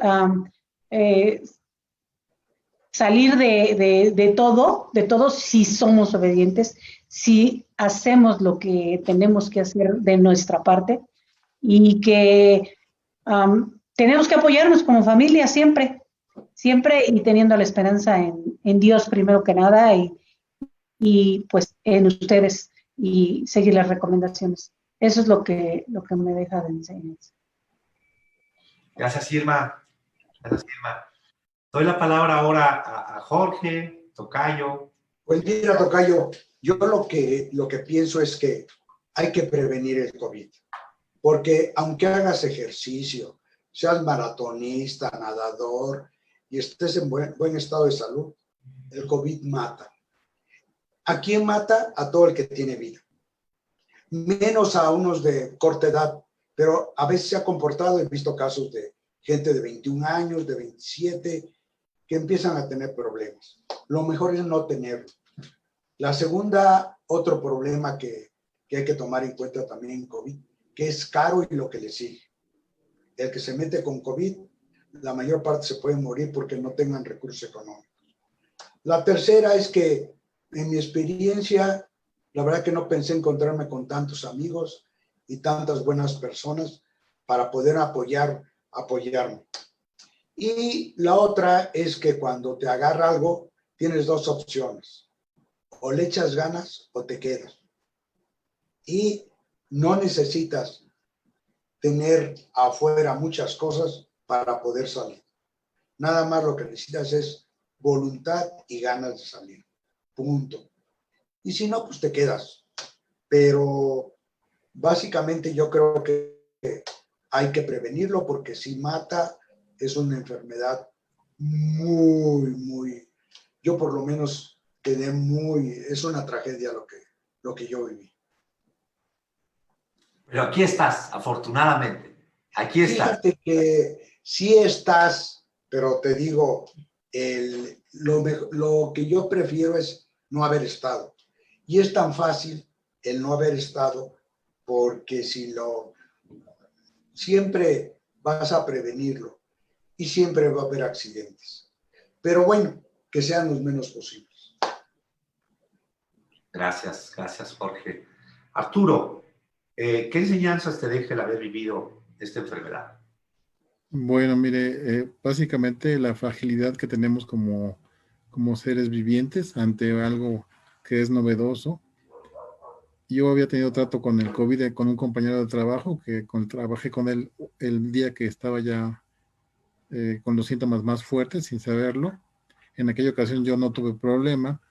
salir de todo si somos obedientes, si hacemos lo que tenemos que hacer de nuestra parte, y que tenemos que apoyarnos como familia siempre, y teniendo la esperanza en Dios primero que nada, y pues en ustedes, y seguir las recomendaciones. Eso es lo que me deja de enseñanza. Gracias, Irma. Gracias, Irma. Doy la palabra ahora a Jorge, tocayo. Pues mira, tocayo, yo lo que pienso es que hay que prevenir el COVID, porque aunque hagas ejercicio, seas maratonista, nadador y estés en buen estado de salud, el COVID mata. ¿A quién mata? A todo el que tiene vida. Menos a unos de corta edad, pero a veces se ha comportado, he visto casos de gente de 21 años, de 27, que empiezan a tener problemas. Lo mejor es no tenerlo. La segunda, otro problema que hay que tomar en cuenta también en COVID, que es caro y lo que le sigue. El que se mete con COVID, la mayor parte se puede morir porque no tengan recursos económicos. La tercera es que, en mi experiencia, la verdad que no pensé encontrarme con tantos amigos y tantas buenas personas para poder apoyarme. Y la otra es que cuando te agarra algo, tienes dos opciones. O le echas ganas o te quedas. Y no necesitas tener afuera muchas cosas para poder salir. Nada más lo que necesitas es voluntad y ganas de salir. Punto. Y si no, pues te quedas. Pero básicamente yo creo que hay que prevenirlo, porque si mata, es una enfermedad muy, yo por lo menos quedé es una tragedia lo que yo viví. Pero aquí estás, afortunadamente. Aquí estás. Fíjate que sí estás, pero te digo, lo que yo prefiero es no haber estado. Y es tan fácil el no haber estado, porque siempre vas a prevenirlo y siempre va a haber accidentes. Pero bueno, que sean los menos posibles. Gracias, Jorge. Arturo, ¿qué enseñanzas te deja el haber vivido esta enfermedad? Bueno, mire, básicamente la fragilidad que tenemos como seres vivientes ante algo que es novedoso. Yo había tenido trato con el COVID con un compañero de trabajo que trabajé con él el día que estaba ya con los síntomas más fuertes, sin saberlo. En aquella ocasión yo no tuve problema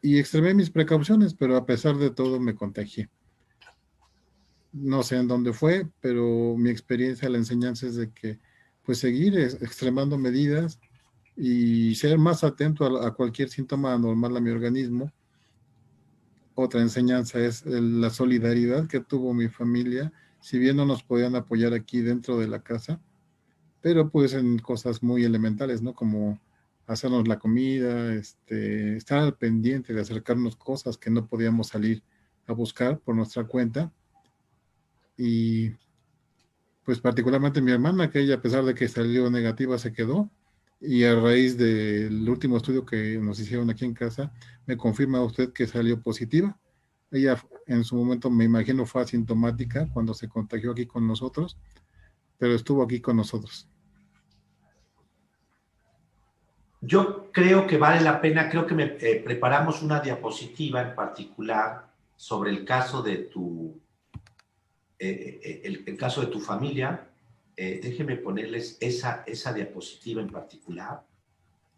y extremé mis precauciones, pero a pesar de todo me contagié. No sé en dónde fue, pero mi experiencia, la enseñanza es de que pues seguir extremando medidas y ser más atento a cualquier síntoma anormal a mi organismo. Otra enseñanza es la solidaridad que tuvo mi familia, si bien no nos podían apoyar aquí dentro de la casa, pero pues en cosas muy elementales, ¿no? Como hacernos la comida, estar al pendiente de acercarnos cosas que no podíamos salir a buscar por nuestra cuenta. Y pues particularmente mi hermana, que ella, a pesar de que salió negativa, se quedó, y a raíz del último estudio que nos hicieron aquí en casa, me confirma usted que salió positiva. Ella en su momento, me imagino, fue asintomática cuando se contagió aquí con nosotros, pero estuvo aquí con nosotros. Yo creo que vale la pena, creo que preparamos una diapositiva en particular sobre el caso de el caso de tu familia. déjenme ponerles esa diapositiva en particular,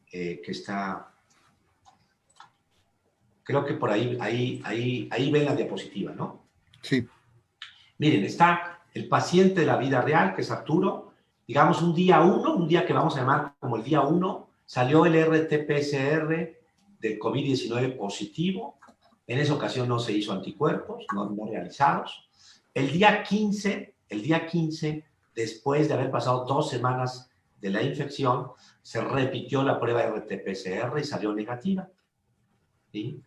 que está, creo que por ahí ven la diapositiva, ¿no? Sí. Miren, está el paciente de la vida real, que es Arturo. Digamos, un día 1, un día que vamos a llamar como el día 1, salió el RT-PCR de COVID-19 positivo. En esa ocasión no se hizo anticuerpos, no realizados. El día 15, después de haber pasado 2 semanas de la infección, se repitió la prueba RT-PCR y salió negativa. ¿Sí?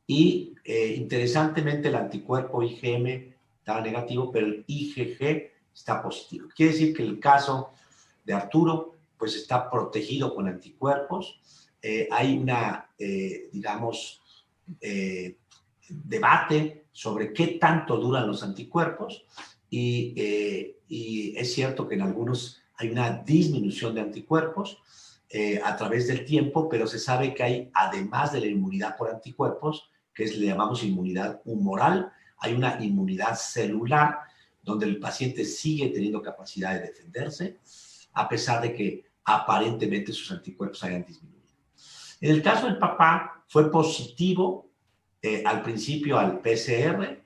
Y interesantemente el anticuerpo IgM estaba negativo, pero el IgG está positivo. Quiere decir que el caso de Arturo pues está protegido con anticuerpos. Hay una, digamos, debate sobre qué tanto duran los anticuerpos y es cierto que en algunos hay una disminución de anticuerpos a través del tiempo, pero se sabe que hay, además de la inmunidad por anticuerpos, que le llamamos inmunidad humoral, hay una inmunidad celular donde el paciente sigue teniendo capacidad de defenderse, a pesar de que aparentemente sus anticuerpos hayan disminuido. En el caso del papá, fue positivo al principio al PCR,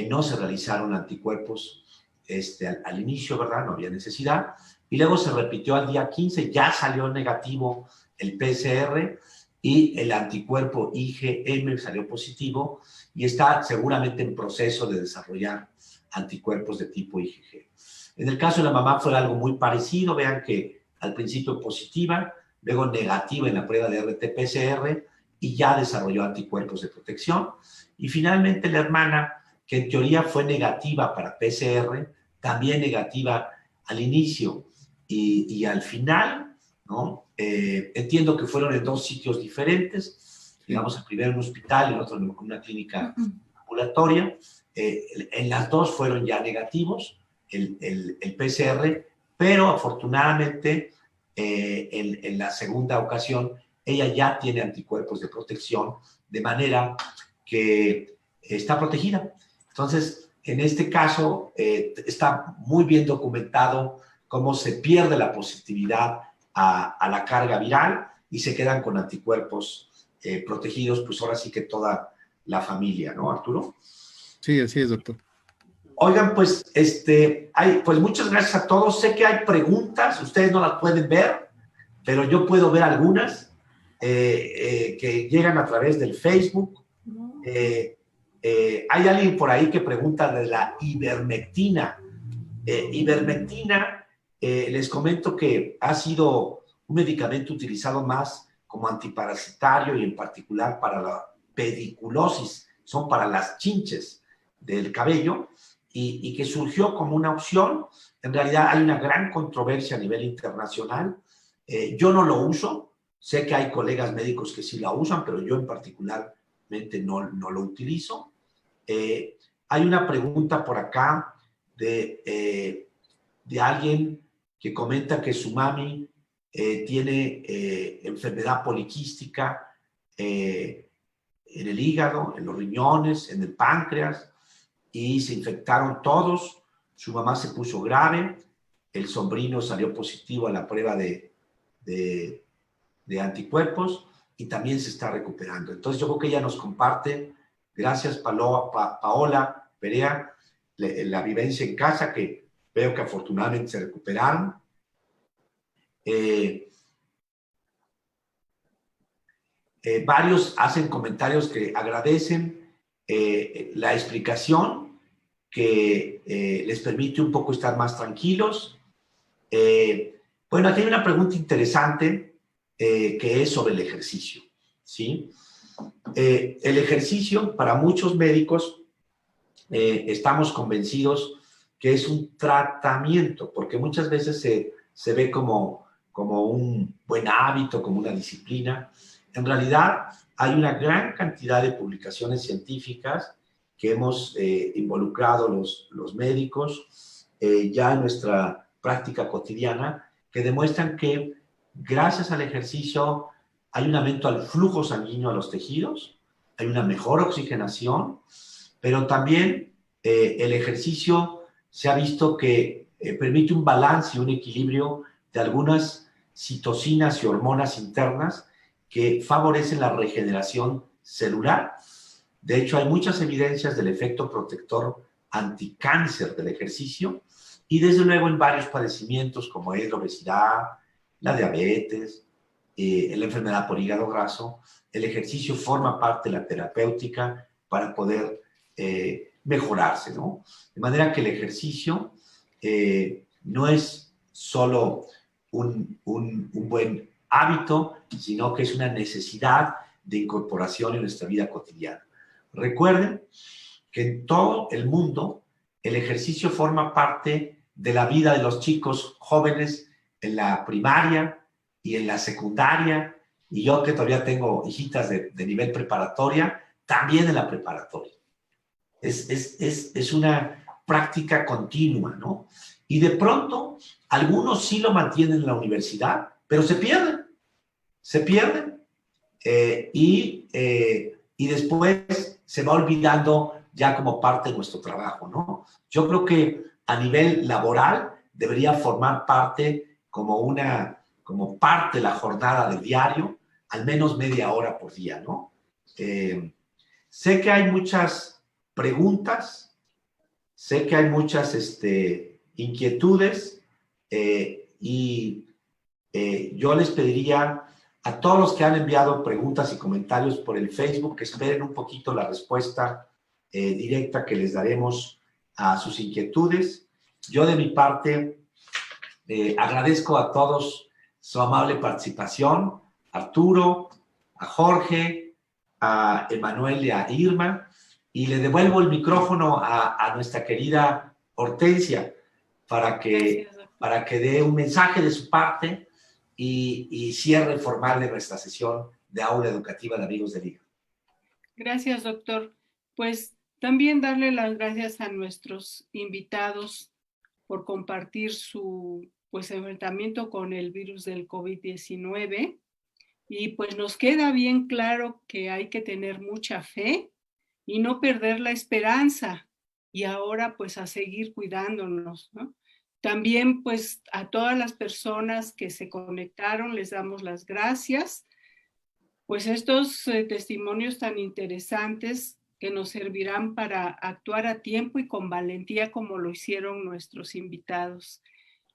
no se realizaron anticuerpos al inicio, ¿verdad? No había necesidad. Y luego se repitió al día 15, ya salió negativo el PCR y el anticuerpo IgM salió positivo y está seguramente en proceso de desarrollar anticuerpos de tipo IgG. En el caso de la mamá fue algo muy parecido. Vean que al principio positiva, luego negativa en la prueba de RT-PCR y ya desarrolló anticuerpos de protección. Y finalmente la hermana, que en teoría fue negativa para PCR, también negativa al inicio y al final, ¿no? Entiendo que fueron en 2 sitios diferentes, digamos, el primero en un hospital y el otro en una clínica ambulatoria. En las 2 fueron ya negativos el PCR, pero afortunadamente en la segunda ocasión ella ya tiene anticuerpos de protección, de manera que está protegida. Entonces, en este caso, está muy bien documentado cómo se pierde la positividad a la carga viral y se quedan con anticuerpos protegidos, pues ahora sí que toda la familia, ¿no, Arturo? Sí, así es, doctor. Oigan, pues, pues muchas gracias a todos. Sé que hay preguntas, ustedes no las pueden ver, pero yo puedo ver algunas que llegan a través del Facebook. Hay alguien por ahí que pregunta de la ivermectina. Ivermectina, les comento que ha sido un medicamento utilizado más como antiparasitario y en particular para la pediculosis, son para las chinches del cabello, y que surgió como una opción. En realidad hay una gran controversia a nivel internacional. Yo no lo uso, sé que hay colegas médicos que sí la usan, pero yo en particularmente no lo utilizo. Hay una pregunta por acá de alguien que comenta que su mami tiene enfermedad poliquística en el hígado, en los riñones, en el páncreas, y se infectaron todos. Su mamá se puso grave, el sobrino salió positivo a la prueba de anticuerpos y también se está recuperando. Entonces yo creo que ella nos comparte, gracias Paola Perea, la vivencia en casa, que veo que afortunadamente se recuperaron. Varios hacen comentarios que agradecen la explicación, que les permite un poco estar más tranquilos. Bueno, aquí hay una pregunta interesante que es sobre el ejercicio, ¿sí? El ejercicio, para muchos médicos, estamos convencidos que es un tratamiento, porque muchas veces se ve como un buen hábito, como una disciplina. En realidad, hay una gran cantidad de publicaciones científicas que hemos involucrado los médicos ya en nuestra práctica cotidiana, que demuestran que gracias al ejercicio hay un aumento al flujo sanguíneo a los tejidos, hay una mejor oxigenación, pero también el ejercicio se ha visto que permite un balance y un equilibrio de algunas citocinas y hormonas internas que favorecen la regeneración celular. De hecho, hay muchas evidencias del efecto protector anticáncer del ejercicio y desde luego en varios padecimientos como es la obesidad, la diabetes, la enfermedad por hígado graso. El ejercicio forma parte de la terapéutica para poder mejorarse, ¿no? De manera que el ejercicio no es solo un buen hábito, sino que es una necesidad de incorporación en nuestra vida cotidiana. Recuerden que en todo el mundo el ejercicio forma parte de la vida de los chicos jóvenes en la primaria y en la secundaria, y yo que todavía tengo hijitas de nivel preparatoria, también en la preparatoria. Es una práctica continua, ¿no? Y de pronto, algunos sí lo mantienen en la universidad, pero se pierden, y después se va olvidando ya como parte de nuestro trabajo, ¿no? Yo creo que a nivel laboral debería formar parte como parte de la jornada del diario, al menos media hora por día, ¿no? Sé que hay muchas preguntas, sé que hay muchas inquietudes, y yo les pediría a todos los que han enviado preguntas y comentarios por el Facebook que esperen un poquito la respuesta directa que les daremos a sus inquietudes. Yo de mi parte agradezco a todos su amable participación, a Arturo, a Jorge, a Emanuel y a Irma, y le devuelvo el micrófono a nuestra querida Hortensia para que dé un mensaje de su parte y cierre formal de nuestra sesión de aula educativa de Amigos del Hígado. Gracias, doctor. Pues también darle las gracias a nuestros invitados por compartir su enfrentamiento con el virus del COVID-19. Y pues nos queda bien claro que hay que tener mucha fe y no perder la esperanza. Y ahora pues a seguir cuidándonos, ¿no? También pues a todas las personas que se conectaron les damos las gracias. Pues estos testimonios tan interesantes que nos servirán para actuar a tiempo y con valentía como lo hicieron nuestros invitados.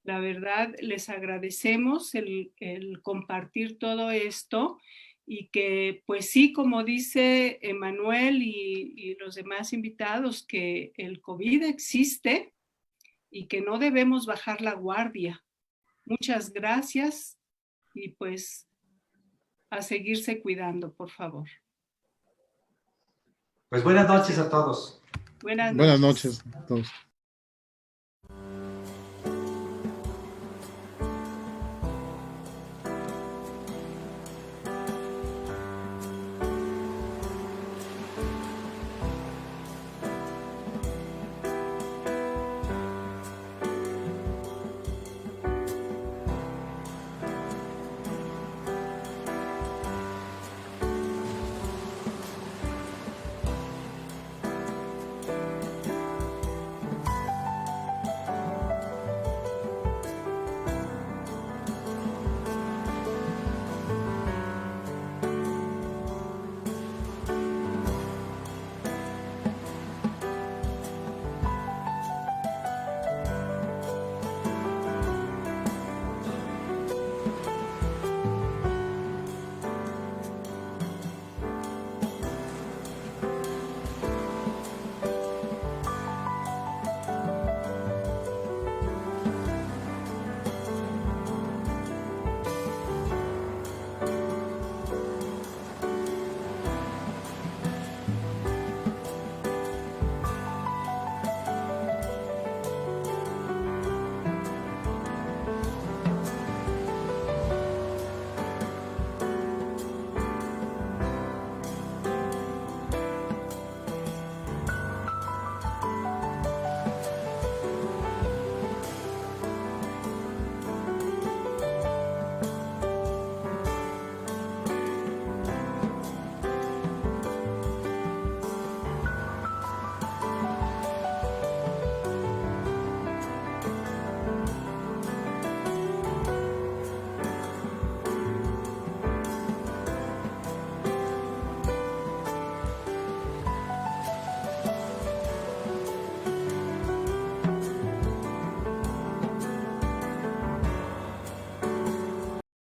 La verdad, les agradecemos el compartir todo esto y que, pues sí, como dice Emanuel y los demás invitados, que el COVID existe y que no debemos bajar la guardia. Muchas gracias y pues a seguirse cuidando, por favor. Pues buenas noches a todos. Buenas noches a todos.